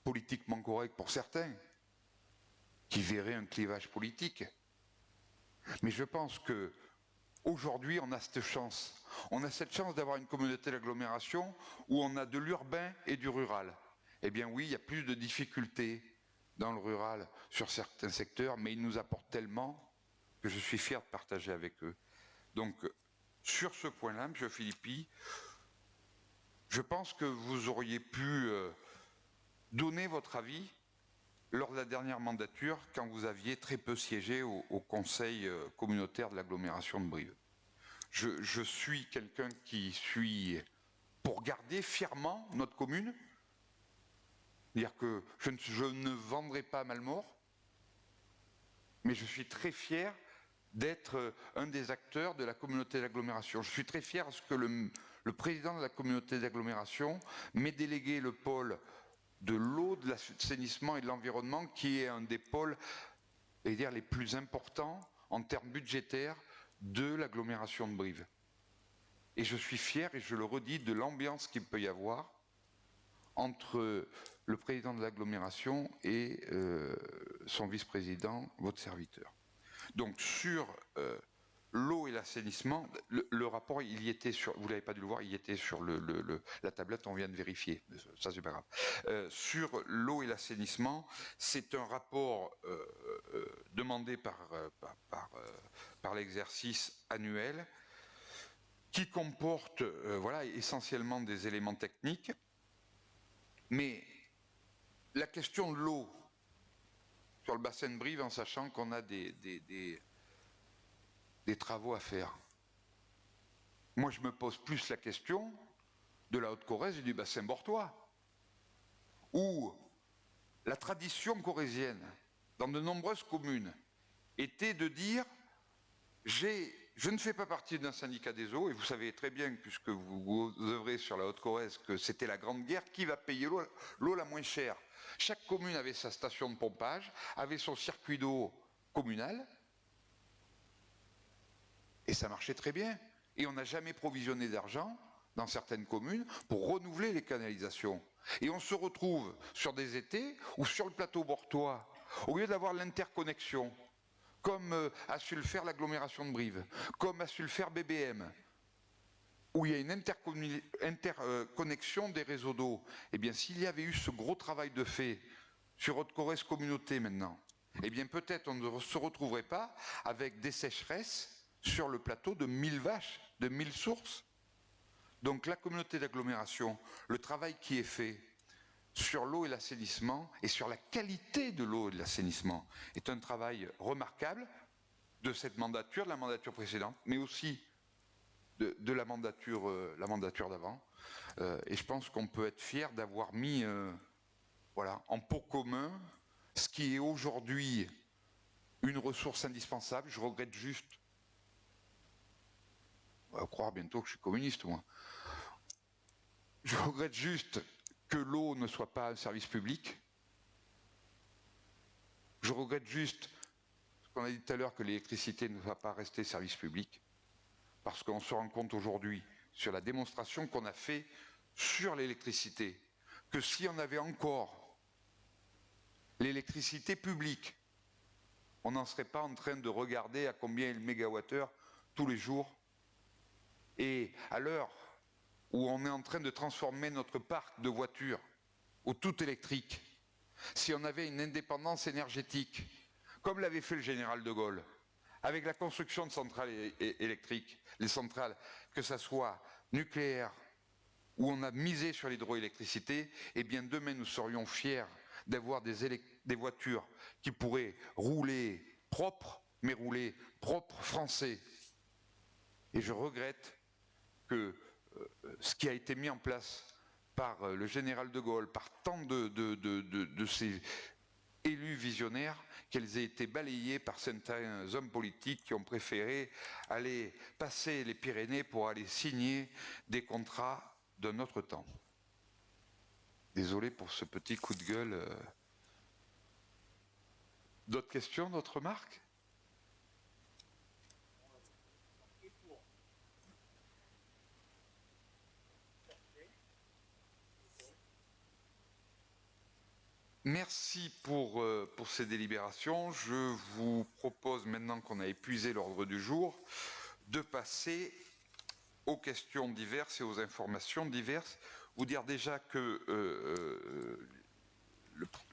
politiquement correct pour certains, qui verraient un clivage politique. Mais je pense que aujourd'hui, on a cette chance. On a cette chance d'avoir une communauté d'agglomération où on a de l'urbain et du rural. Eh bien oui, il y a plus de difficultés dans le rural sur certains secteurs, mais ils nous apportent tellement que je suis fier de partager avec eux. Donc, sur ce point-là, M. Philippi, je pense que vous auriez pu donner votre avis lors de la dernière mandature, quand vous aviez très peu siégé au conseil communautaire de l'agglomération de Brive. Je suis quelqu'un qui suis pour garder fièrement notre commune, c'est-à-dire que je ne vendrai pas Malmort, mais je suis très fier d'être un des acteurs de la communauté d'agglomération. Je suis très fier parce que le président de la communauté d'agglomération m'ait délégué le pôle de l'eau, de l'assainissement et de l'environnement, qui est un des pôles les plus importants en termes budgétaires de l'agglomération de Brive. Et je suis fier, et je le redis, de l'ambiance qu'il peut y avoir entre le président de l'agglomération et son vice-président, votre serviteur. Donc sur l'eau et l'assainissement, le rapport, il y était sur, vous l'avez pas dû le voir, il y était sur la tablette, on vient de vérifier, ça c'est pas grave. Sur l'eau et l'assainissement, c'est un rapport demandé par l'exercice annuel qui comporte voilà, essentiellement des éléments techniques, mais la question de l'eau sur le bassin de Brive, en sachant qu'on a des travaux à faire. Moi, je me pose plus la question de la Haute-Corrèze et du bassin bortois, où la tradition corrézienne, dans de nombreuses communes, était de dire je ne fais pas partie d'un syndicat des eaux, et vous savez très bien, puisque vous œuvrez sur la Haute-Corrèze, que c'était la grande guerre, qui va payer l'eau la moins chère. Chaque commune avait sa station de pompage, avait son circuit d'eau communal, et ça marchait très bien. Et on n'a jamais provisionné d'argent dans certaines communes pour renouveler les canalisations. Et on se retrouve sur des étés où sur le plateau bortois, au lieu d'avoir l'interconnexion, comme a su le faire l'agglomération de Brive, comme a su le faire BBM, où il y a une interconnexion des réseaux d'eau, eh bien s'il y avait eu ce gros travail de fait sur Haute-Corrèze communauté maintenant, eh bien peut-être on ne se retrouverait pas avec des sécheresses sur le plateau de 1000 vaches, de 1000 sources. Donc la communauté d'agglomération, le travail qui est fait sur l'eau et l'assainissement et sur la qualité de l'eau et de l'assainissement est un travail remarquable de cette mandature, de la mandature précédente, mais aussi de la mandature d'avant. Et je pense qu'on peut être fier d'avoir mis voilà, en pot commun ce qui est aujourd'hui une ressource indispensable. Je regrette juste, on va croire bientôt que je suis communiste, moi. Je regrette juste que l'eau ne soit pas un service public. Je regrette juste ce qu'on a dit tout à l'heure, que l'électricité ne va pas rester service public. Parce qu'on se rend compte aujourd'hui, sur la démonstration qu'on a fait sur l'électricité, que si on avait encore l'électricité publique, on n'en serait pas en train de regarder à combien est le mégawattheure tous les jours. Et à l'heure où on est en train de transformer notre parc de voitures au tout électrique, si on avait une indépendance énergétique, comme l'avait fait le général de Gaulle, avec la construction de centrales électriques, les centrales, que ce soit nucléaires, où on a misé sur l'hydroélectricité, eh bien demain nous serions fiers d'avoir des voitures qui pourraient rouler propre, mais rouler propre français. Et je regrette que ce qui a été mis en place par le général de Gaulle, par tant de ces élus visionnaires, qu'elles aient été balayées par certains hommes politiques qui ont préféré aller passer les Pyrénées pour aller signer des contrats d'un autre temps. Désolé pour ce petit coup de gueule. D'autres questions, d'autres remarques ? Merci pour ces délibérations. Je vous propose, maintenant qu'on a épuisé l'ordre du jour, de passer aux questions diverses et aux informations diverses. Vous dire déjà que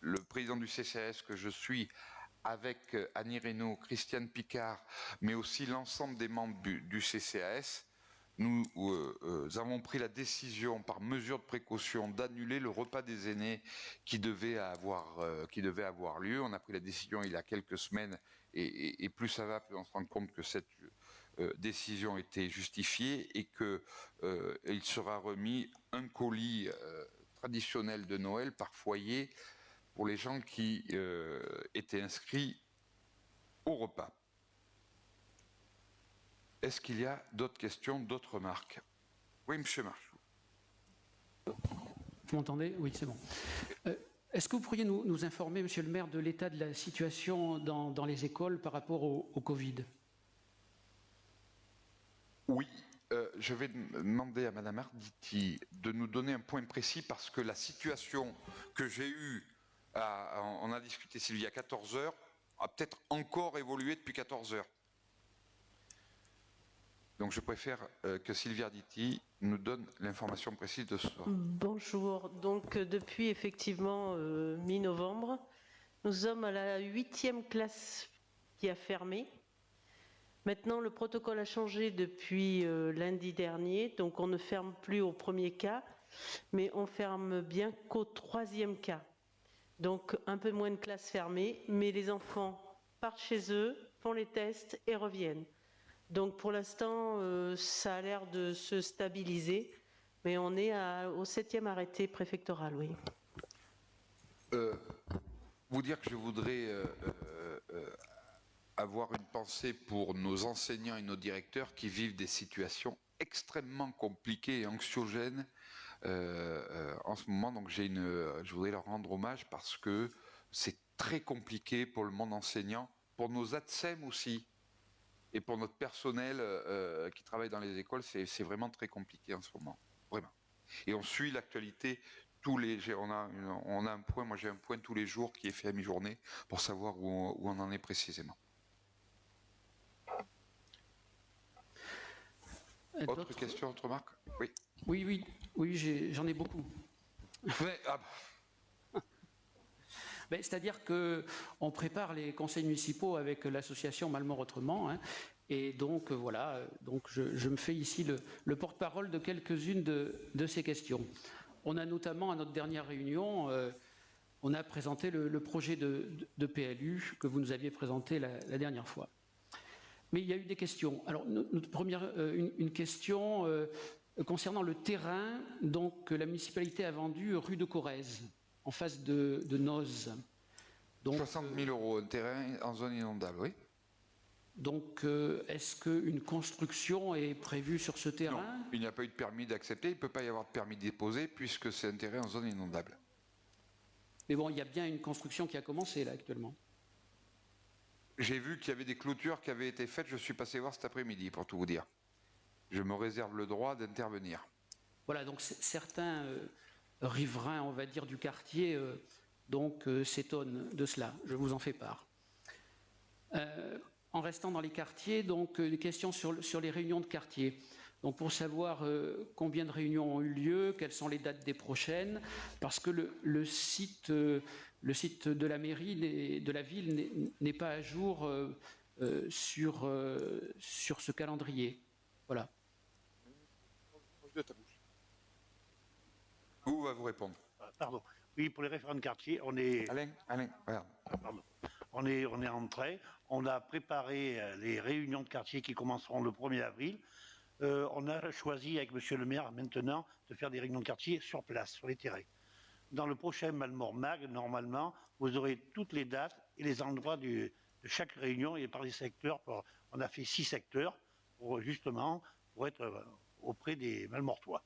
le président du CCAS que je suis, avec Annie Reynaud, Christiane Picard, mais aussi l'ensemble des membres du CCAS, nous avons pris la décision, par mesure de précaution, d'annuler le repas des aînés qui devait avoir lieu. On a pris la décision il y a quelques semaines, et plus ça va, plus on se rend compte que cette décision était justifiée et qu'il sera remis un colis traditionnel de Noël par foyer pour les gens qui étaient inscrits au repas. Est-ce qu'il y a d'autres questions, d'autres remarques? Oui, monsieur Marchou. Vous m'entendez? Oui, c'est bon. Est-ce que vous pourriez nous informer, monsieur le maire, de l'état de la situation dans les écoles par rapport au Covid? Oui, je vais demander à madame Arditi de nous donner un point précis, parce que la situation que j'ai eue, on a discuté, Sylvie, à 14 h, a peut-être encore évolué depuis 14 h. Donc je préfère que Sylvie Arditi nous donne l'information précise de ce soir. Bonjour. Donc depuis effectivement mi-novembre, nous sommes à la 8e classe qui a fermé. Maintenant, le protocole a changé depuis lundi dernier, donc on ne ferme plus au premier cas, mais on ferme bien qu'au 3e cas. Donc un peu moins de classes fermées, mais les enfants partent chez eux, font les tests et reviennent. Donc pour l'instant, ça a l'air de se stabiliser, mais on est au 7e arrêté préfectoral, oui. Vous dire que je voudrais avoir une pensée pour nos enseignants et nos directeurs qui vivent des situations extrêmement compliquées et anxiogènes en ce moment. Donc je voudrais leur rendre hommage, parce que c'est très compliqué pour le monde enseignant, pour nos ATSEM aussi. Et pour notre personnel qui travaille dans les écoles, c'est vraiment très compliqué en ce moment, vraiment. Et on suit l'actualité tous les jours. On a un point, moi j'ai un point tous les jours qui est fait à mi-journée pour savoir où on en est précisément. Autre question, autre remarque? Oui. Oui, j'en ai beaucoup. Ouais, C'est-à-dire qu'on prépare les conseils municipaux avec l'association Malmort Autrement, hein, Et donc voilà, donc je me fais ici le porte-parole de quelques-unes de ces questions. On a notamment, à notre dernière réunion, on a présenté le projet de PLU que vous nous aviez présenté la dernière fois. Mais il y a eu des questions. Alors, notre première, une question concernant le terrain donc, que la municipalité a vendu rue de Corrèze, en face de Noz. Donc, 60 000 € un terrain en zone inondable, oui. Donc, est-ce qu'une construction est prévue sur ce terrain? Non, il n'y a pas eu de permis d'accepter, il ne peut pas y avoir de permis déposé puisque c'est un terrain en zone inondable. Mais bon, il y a bien une construction qui a commencé là actuellement. J'ai vu qu'il y avait des clôtures qui avaient été faites, je suis passé voir cet après-midi pour tout vous dire. Je me réserve le droit d'intervenir. Voilà, donc certains riverains, on va dire, du quartier s'étonnent de cela. Je vous en fais part. En restant dans les quartiers, donc des questions sur les réunions de quartier. Donc pour savoir combien de réunions ont eu lieu, quelles sont les dates des prochaines, parce que le site de la mairie, de la ville, n'est pas à jour sur ce calendrier. Voilà. Où va vous répondre? Pardon. Oui, pour les référents de quartier, on est... Alain, regarde. Pardon. On est en train. On a préparé les réunions de quartier qui commenceront le 1er avril. On a choisi avec monsieur le maire maintenant de faire des réunions de quartier sur place, sur les terrains. Dans le prochain Malmort Mag, normalement, vous aurez toutes les dates et les endroits de chaque réunion et par les secteurs. On a fait 6 secteurs pour être auprès des Malmortois.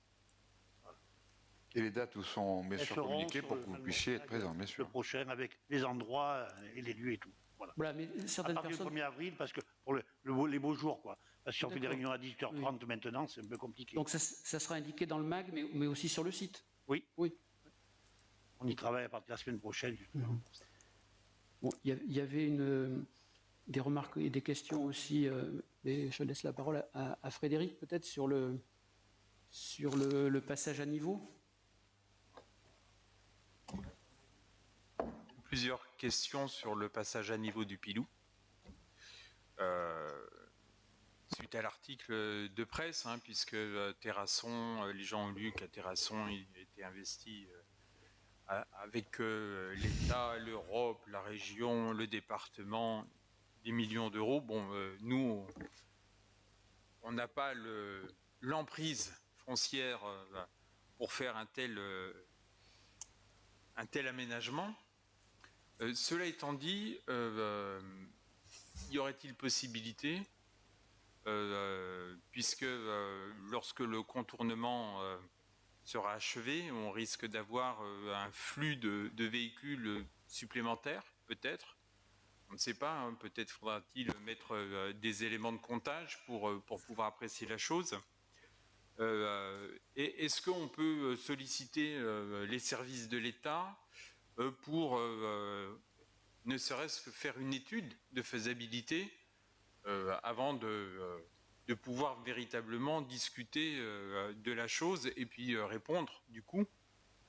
Et les dates où sont bien sûr communiquées pour que vous puissiez être présents, bien sûr. Le prochain avec les endroits et les lieux et tout. Voilà, mais certaines à partir personnes... du 1er avril, parce que pour les beaux jours, quoi. Parce que si on fait des réunions à 18h30 maintenant, c'est un peu compliqué. Donc ça sera indiqué dans le MAG, mais aussi sur le site. Oui. Oui. On y travaille à partir de la semaine prochaine, justement. Bon, il y avait des remarques et des questions aussi, et je laisse la parole à Frédéric, peut-être, sur le passage à niveau. Plusieurs questions sur le passage à niveau du Pilou. Suite à l'article de presse, puisque Terrasson, les gens ont lu qu'à Terrasson, il était investi avec l'État, l'Europe, la région, le département, des millions d'euros. Bon, nous, on n'a pas l'emprise foncière pour faire un tel aménagement. Cela étant dit, y aurait-il possibilité, puisque lorsque le contournement sera achevé, on risque d'avoir un flux de véhicules supplémentaires, peut-être. On ne sait pas, peut-être faudra-t-il mettre des éléments de comptage pour pouvoir apprécier la chose. Est-ce qu'on peut solliciter les services de l'État pour ne serait-ce que faire une étude de faisabilité avant de pouvoir véritablement discuter de la chose et puis répondre du coup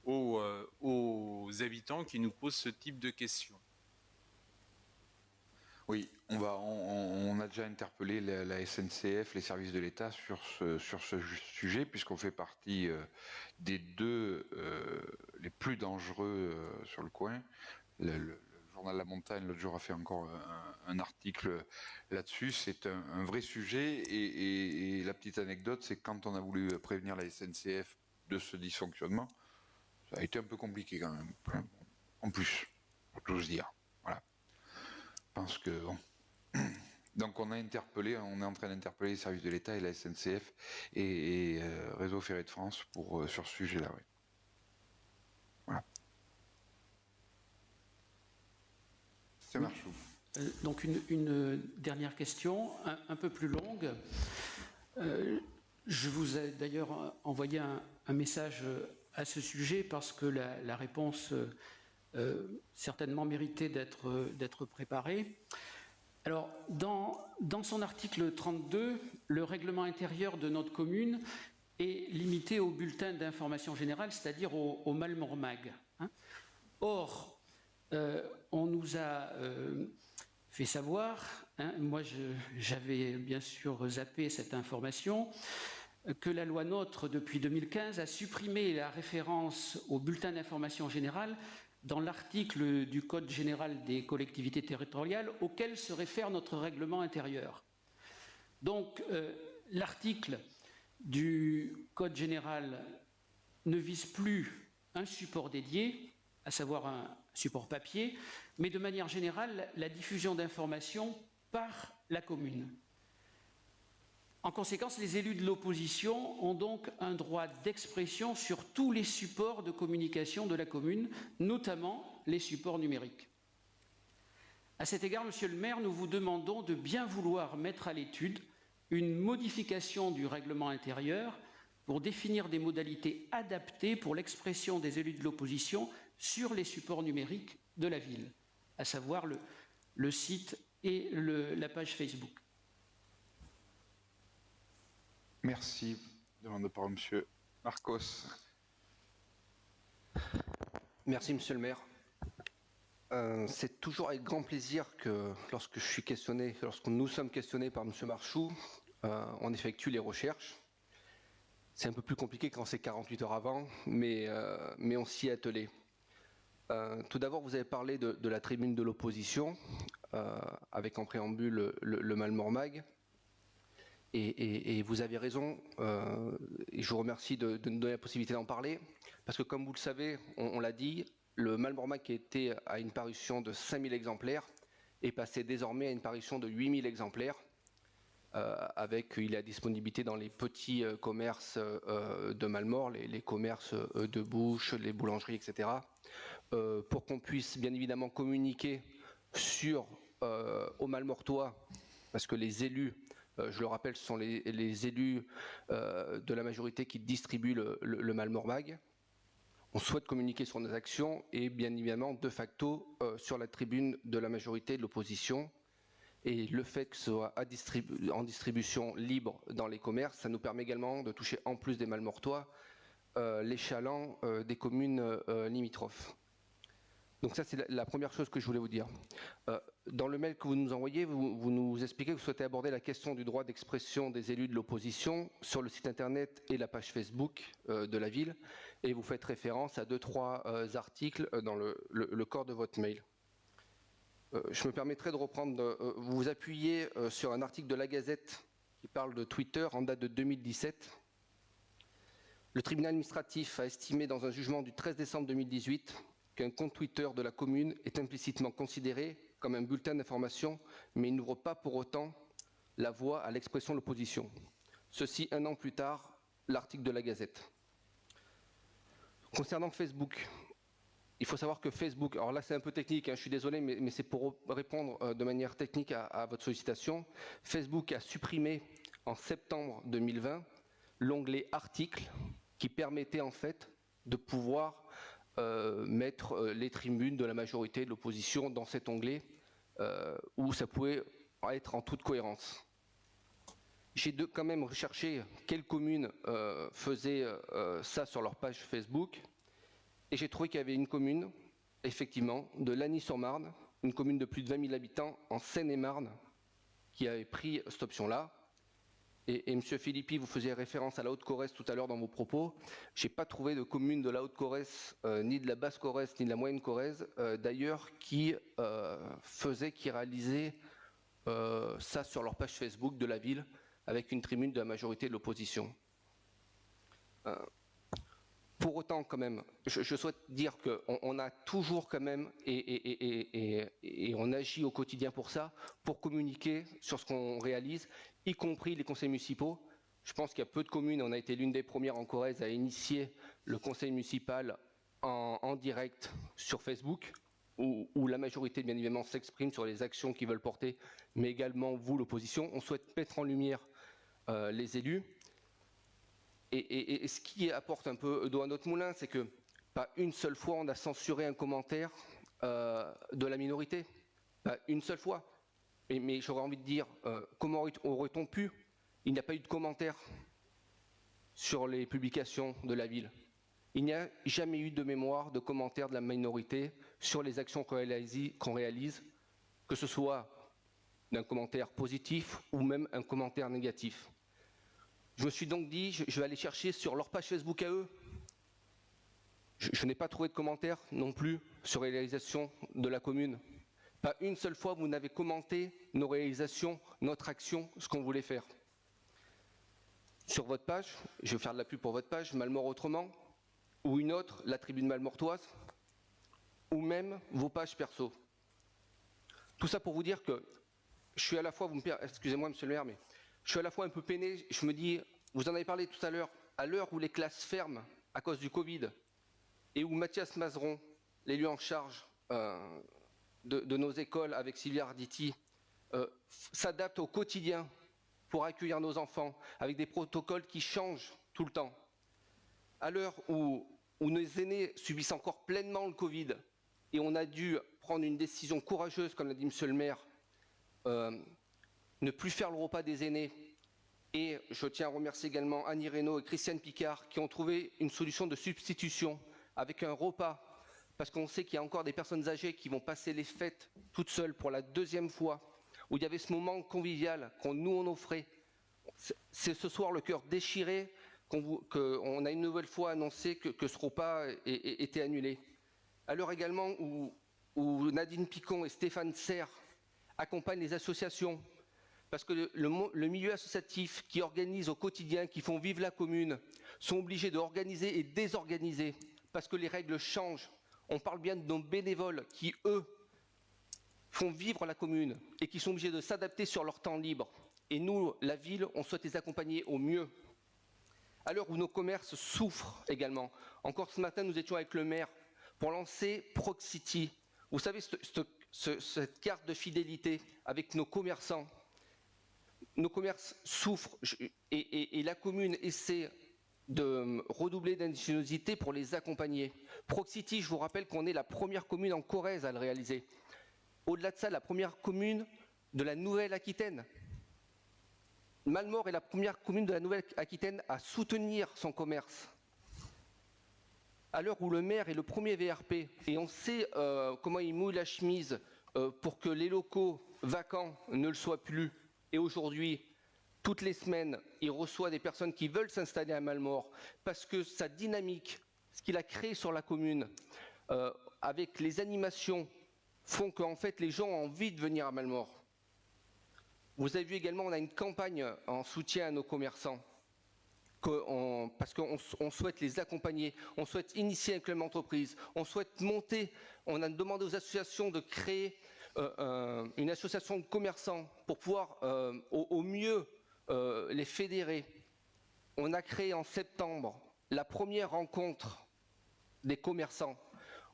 aux habitants qui nous posent ce type de questions. Oui, on a déjà interpellé la SNCF, les services de l'État sur ce sujet, puisqu'on fait partie des deux les plus dangereux sur le coin. Le journal La Montagne, l'autre jour, a fait encore un article là-dessus. C'est un vrai sujet. Et la petite anecdote, c'est que quand on a voulu prévenir la SNCF de ce dysfonctionnement, ça a été un peu compliqué quand même. En plus, pour tout se dire. Voilà. Parce que bon. Donc on est en train d'interpeller les services de l'État et la SNCF et Réseau Ferré de France sur ce sujet-là. Oui. Voilà. Ça marche. Donc une dernière question, un peu plus longue. Je vous ai d'ailleurs envoyé un message à ce sujet parce que la réponse certainement méritait d'être préparée. Alors, dans son article 32, le règlement intérieur de notre commune est limité au bulletin d'information générale, c'est-à-dire au Malmort Mag. Or, on nous a fait savoir, moi j'avais bien sûr zappé cette information, que la loi NOTRe depuis 2015 a supprimé la référence au bulletin d'information générale dans l'article du Code général des collectivités territoriales auquel se réfère notre règlement intérieur. Donc l'article du Code général ne vise plus un support dédié, à savoir un support papier, mais de manière générale la diffusion d'informations par la commune. En conséquence, les élus de l'opposition ont donc un droit d'expression sur tous les supports de communication de la commune, notamment les supports numériques. À cet égard, Monsieur le maire, nous vous demandons de bien vouloir mettre à l'étude une modification du règlement intérieur pour définir des modalités adaptées pour l'expression des élus de l'opposition sur les supports numériques de la ville, à savoir le site et la page Facebook. Merci. Demande de parole, Monsieur Marcos. Merci, Monsieur le maire. C'est toujours avec grand plaisir que lorsque je suis questionné, lorsque nous sommes questionnés par Monsieur Marchou, on effectue les recherches. C'est un peu plus compliqué quand c'est 48 heures avant, mais on s'y est attelé. Tout d'abord, vous avez parlé de la tribune de l'opposition, avec en préambule le Malmort-Mag. Et vous avez raison, et je vous remercie de nous donner la possibilité d'en parler, parce que comme vous le savez, on l'a dit, le Malmort-Mag qui était à une parution de 5000 exemplaires est passé désormais à une parution de 8000 exemplaires, avec il est à disponibilité dans les petits commerces de Malmort, les commerces de bouche, les boulangeries, etc., pour qu'on puisse bien évidemment communiquer sur aux Malmortois, parce que les élus, je le rappelle, ce sont les élus de la majorité qui distribuent le Malmort-Mag. On souhaite communiquer sur nos actions et bien évidemment de facto sur la tribune de la majorité de l'opposition. Et le fait que ce soit en distribution libre dans les commerces, ça nous permet également de toucher en plus des Malmortois les chalands des communes limitrophes. Donc ça, c'est la première chose que je voulais vous dire. Dans le mail que vous nous envoyez, vous nous expliquez que vous souhaitez aborder la question du droit d'expression des élus de l'opposition sur le site internet et la page Facebook de la ville, et vous faites référence à 2-3 articles dans le corps de votre mail. Je me permettrai de reprendre, vous vous appuyez sur un article de La Gazette qui parle de Twitter en date de 2017. Le tribunal administratif a estimé dans un jugement du 13 décembre 2018 qu'un compte Twitter de la commune est implicitement considéré comme un bulletin d'information, mais il n'ouvre pas pour autant la voie à l'expression de l'opposition. Ceci 1 an plus tard, l'article de La Gazette. Concernant Facebook, il faut savoir que Facebook, alors là c'est un peu technique, je suis désolé, mais c'est pour répondre de manière technique à votre sollicitation. Facebook a supprimé en septembre 2020 l'onglet articles qui permettait en fait de pouvoir mettre les tribunes de la majorité de l'opposition dans cet onglet où ça pouvait être en toute cohérence. J'ai quand même recherché quelles communes faisaient ça sur leur page Facebook et j'ai trouvé qu'il y avait une commune, effectivement, de Lagny-sur-Marne, une commune de plus de 20 000 habitants en Seine-et-Marne qui avait pris cette option-là. Et M. Philippi, vous faisiez référence à la Haute-Corrèze tout à l'heure dans vos propos. Je n'ai pas trouvé de commune de la Haute-Corrèze, ni de la Basse-Corrèze, ni de la Moyenne-Corrèze, d'ailleurs, qui réalisait ça sur leur page Facebook de la ville, avec une tribune de la majorité de l'opposition. Pour autant, quand même, je souhaite dire qu'on a toujours quand même, et on agit au quotidien pour ça, pour communiquer sur ce qu'on réalise, y compris les conseils municipaux. Je pense qu'il y a peu de communes, on a été l'une des premières en Corrèze à initier le conseil municipal en direct sur Facebook, où la majorité, bien évidemment, s'exprime sur les actions qu'ils veulent porter, mais également vous, l'opposition. On souhaite mettre en lumière les élus. Et ce qui apporte un peu d'eau à notre moulin, c'est que pas une seule fois on a censuré un commentaire de la minorité. Pas une seule fois. Mais j'aurais envie de dire, comment aurait-on pu? Il n'y a pas eu de commentaires sur les publications de la ville. Il n'y a jamais eu de mémoire de commentaires de la minorité sur les actions qu'on réalise, que ce soit d'un commentaire positif ou même un commentaire négatif. Je me suis donc dit, je vais aller chercher sur leur page Facebook à eux. Je n'ai pas trouvé de commentaires non plus sur les réalisations de la commune. Pas une seule fois vous n'avez commenté nos réalisations, notre action, ce qu'on voulait faire. Sur votre page, je vais faire de la pub pour votre page, Malmort Autrement, ou une autre, la Tribune Malmortoise, ou même vos pages perso. Tout ça pour vous dire que je suis à la fois, excusez-moi monsieur le maire, mais je suis à la fois un peu peiné, je me dis, vous en avez parlé tout à l'heure où les classes ferment à cause du Covid, et où Mathias Mazeron, l'élu en charge de nos écoles avec Sylvia Arditi, s'adapte au quotidien pour accueillir nos enfants avec des protocoles qui changent tout le temps. À l'heure où nos aînés subissent encore pleinement le Covid et on a dû prendre une décision courageuse, comme l'a dit monsieur le maire, ne plus faire le repas des aînés. Et je tiens à remercier également Annie Reynaud et Christiane Picard qui ont trouvé une solution de substitution avec un repas, parce qu'on sait qu'il y a encore des personnes âgées qui vont passer les fêtes toutes seules pour la deuxième fois, où il y avait ce moment convivial qu'on offrait. C'est ce soir le cœur déchiré qu'on a une nouvelle fois annoncé que ce repas était annulé. À l'heure également où Nadine Picon et Stéphane Serre accompagnent les associations, parce que le milieu associatif qui organise au quotidien, qui font vivre la commune, sont obligés d'organiser et désorganiser, parce que les règles changent. On parle bien de nos bénévoles qui, eux, font vivre la commune et qui sont obligés de s'adapter sur leur temps libre. Et nous, la ville, on souhaite les accompagner au mieux. À l'heure où nos commerces souffrent également. Encore ce matin, nous étions avec le maire pour lancer Proxity. Vous savez, cette carte de fidélité avec nos commerçants. Nos commerces souffrent et la commune essaie de redoubler d'ingéniosité pour les accompagner. Proxity, je vous rappelle qu'on est la première commune en Corrèze à le réaliser. Au-delà de ça, la première commune de la Nouvelle-Aquitaine. Malmort est la première commune de la Nouvelle-Aquitaine à soutenir son commerce. À l'heure où le maire est le premier VRP, et on sait comment il mouille la chemise pour que les locaux vacants ne le soient plus, et aujourd'hui, toutes les semaines, il reçoit des personnes qui veulent s'installer à Malmort, parce que sa dynamique, ce qu'il a créé sur la commune, avec les animations, font qu'en fait les gens ont envie de venir à Malmort. Vous avez vu également, on a une campagne en soutien à nos commerçants, parce qu'on souhaite les accompagner, on souhaite initier avec l'entreprise, on souhaite monter, on a demandé aux associations de créer une association de commerçants pour pouvoir au mieux les fédérer. On a créé en septembre la première rencontre des commerçants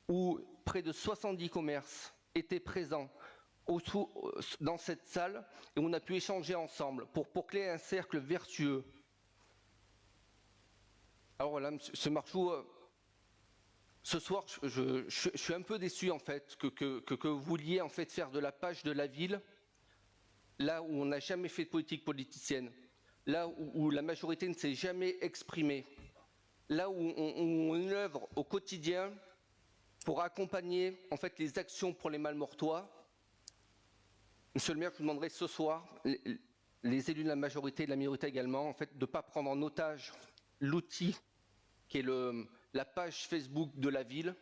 où près de 70 commerces étaient présents dans cette salle et on a pu échanger ensemble pour créer un cercle vertueux. Alors voilà, M. Marchou, ce soir, je suis un peu déçu en fait que vous vouliez en fait faire de la page de la ville là où on n'a jamais fait de politique politicienne, là où la majorité ne s'est jamais exprimée, là où on œuvre au quotidien pour accompagner en fait les actions pour les Malmortois. Monsieur le maire, je vous demanderai ce soir, les élus de la majorité et de la minorité également, en fait, de ne pas prendre en otage l'outil qui est la page Facebook de la ville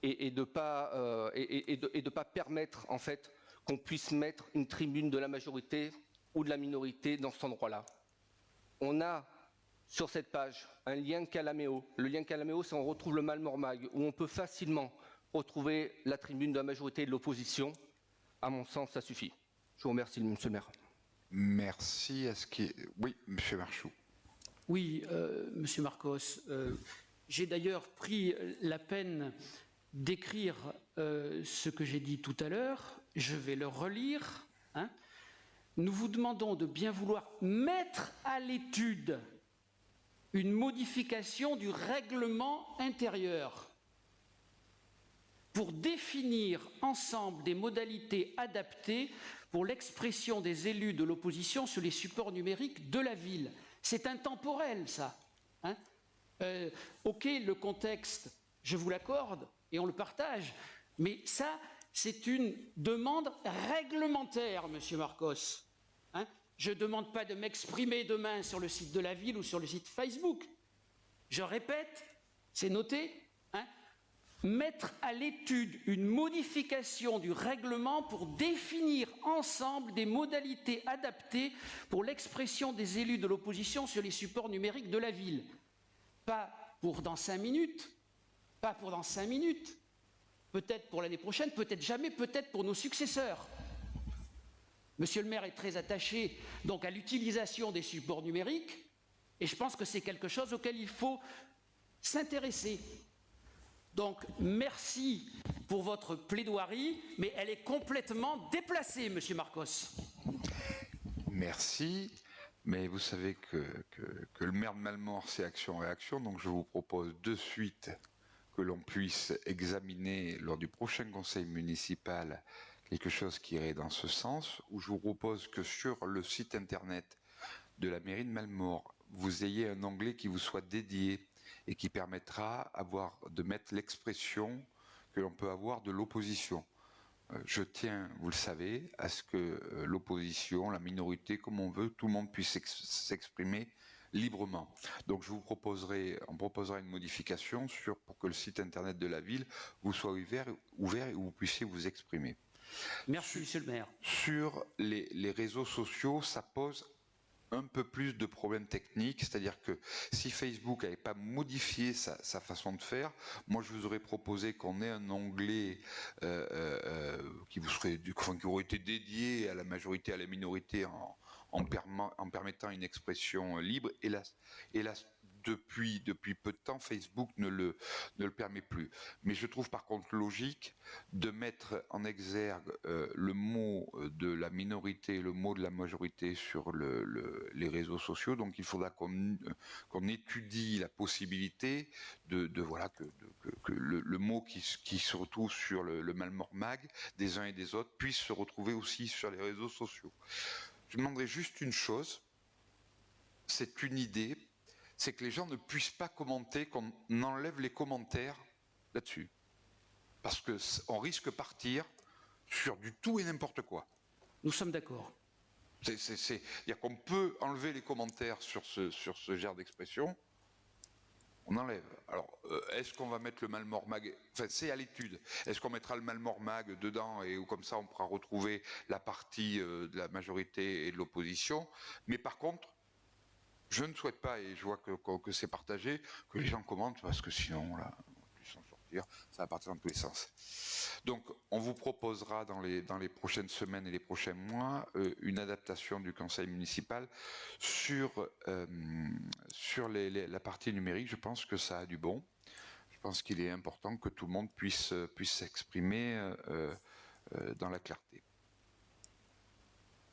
et de pas permettre en fait qu'on puisse mettre une tribune de la majorité ou de la minorité dans cet endroit-là. On a sur cette page un lien Calaméo. Le lien Calaméo, c'est on retrouve le Malmort Mag, où on peut facilement retrouver la tribune de la majorité et de l'opposition. À mon sens, ça suffit. Je vous remercie, monsieur le maire. Merci. Oui, monsieur Marchou. Oui, monsieur Marcos. J'ai d'ailleurs pris la peine d'écrire ce que j'ai dit tout à l'heure. Je vais le relire. Nous vous demandons de bien vouloir mettre à l'étude une modification du règlement intérieur pour définir ensemble des modalités adaptées pour l'expression des élus de l'opposition sur les supports numériques de la ville. C'est intemporel, ça. Ok, le contexte, je vous l'accorde et on le partage, mais ça, c'est une demande réglementaire, Monsieur Marcos. Hein, je ne demande pas de m'exprimer demain sur le site de la ville ou sur le site Facebook. Je répète, c'est noté, hein, mettre à l'étude une modification du règlement pour définir ensemble des modalités adaptées pour l'expression des élus de l'opposition sur les supports numériques de la ville. Pas pour dans 5 minutes, pas pour dans 5 minutes, peut-être pour l'année prochaine, peut-être jamais, peut-être pour nos successeurs. Monsieur le maire est très attaché donc à l'utilisation des supports numériques et je pense que c'est quelque chose auquel il faut s'intéresser. Donc merci pour votre plaidoirie, mais elle est complètement déplacée, Monsieur Marcos. Merci. Mais vous savez que le maire de Malmort, c'est action-réaction, donc je vous propose de suite que l'on puisse examiner lors du prochain conseil municipal quelque chose qui irait dans ce sens, où je vous propose que sur le site internet de la mairie de Malmort, vous ayez un onglet qui vous soit dédié et qui permettra de mettre l'expression que l'on peut avoir de l'opposition. Je tiens, vous le savez, à ce que l'opposition, la minorité, comme on veut, tout le monde puisse s'exprimer librement. Donc on proposera une modification pour que le site internet de la ville vous soit ouvert et vous puissiez vous exprimer. Merci, Monsieur le maire. Sur les réseaux sociaux, ça pose un peu plus de problèmes techniques, c'est-à-dire que si Facebook n'avait pas modifié sa façon de faire, moi je vous aurais proposé qu'on ait un onglet qui aurait été dédié à la majorité, à la minorité en permettant une expression libre. Hélas, depuis peu de temps, Facebook ne le permet plus. Mais je trouve par contre logique de mettre en exergue le mot de la minorité et le mot de la majorité sur les réseaux sociaux. Donc il faudra qu'on étudie la possibilité que le mot qui se retrouve sur le Malmort Mag des uns et des autres puisse se retrouver aussi sur les réseaux sociaux. Je demanderai juste une chose, c'est une idée, c'est que les gens ne puissent pas commenter, qu'on enlève les commentaires là-dessus. Parce qu'on risque de partir sur du tout et n'importe quoi. Nous sommes d'accord. C'est-à-dire qu'on peut enlever les commentaires sur ce genre d'expression, on enlève. Alors, est-ce qu'on va mettre le Malmort Mag, enfin c'est à l'étude, est-ce qu'on mettra le Malmort Mag dedans et comme ça on pourra retrouver la partie de la majorité et de l'opposition, mais par contre, je ne souhaite pas, et je vois que c'est partagé, que les gens commentent, parce que sinon, là, on va plus s'en sortir, ça va partir dans tous les sens. Donc, on vous proposera dans les prochaines semaines et les prochains mois une adaptation du conseil municipal sur la partie numérique. Je pense que ça a du bon. Je pense qu'il est important que tout le monde puisse s'exprimer dans la clarté.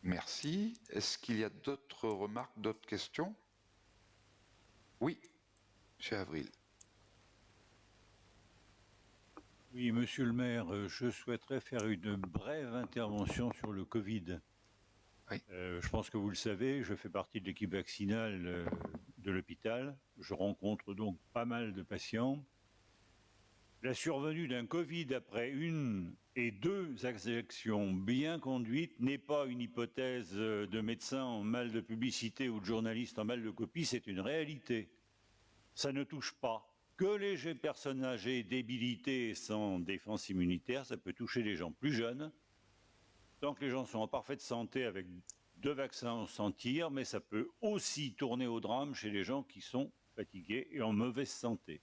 Merci. Est-ce qu'il y a d'autres remarques, d'autres questions? Oui, M. Avril. Oui, monsieur le maire, je souhaiterais faire une brève intervention sur le Covid. Oui. Je pense que vous le savez, je fais partie de l'équipe vaccinale de l'hôpital. Je rencontre donc pas mal de patients. La survenue d'un Covid après 1 et 2 injections bien conduites n'est pas une hypothèse de médecin en mal de publicité ou de journaliste en mal de copie, c'est une réalité. Ça ne touche pas que les personnes âgées, débilitées sans défense immunitaire, ça peut toucher les gens plus jeunes. Tant que les gens sont en parfaite santé avec 2 vaccins sans tir, mais ça peut aussi tourner au drame chez les gens qui sont fatigués et en mauvaise santé.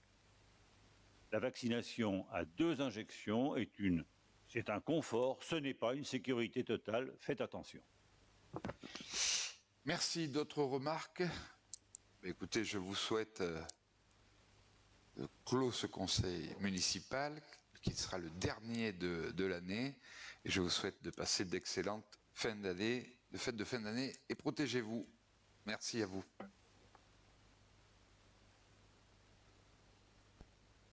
La vaccination à 2 injections c'est un confort, ce n'est pas une sécurité totale, faites attention. Merci. D'autres remarques? Écoutez, je vous souhaite de clore ce conseil municipal, qui sera le dernier de l'année, et je vous souhaite de passer d'excellentes fêtes de fin d'année, et protégez-vous. Merci à vous.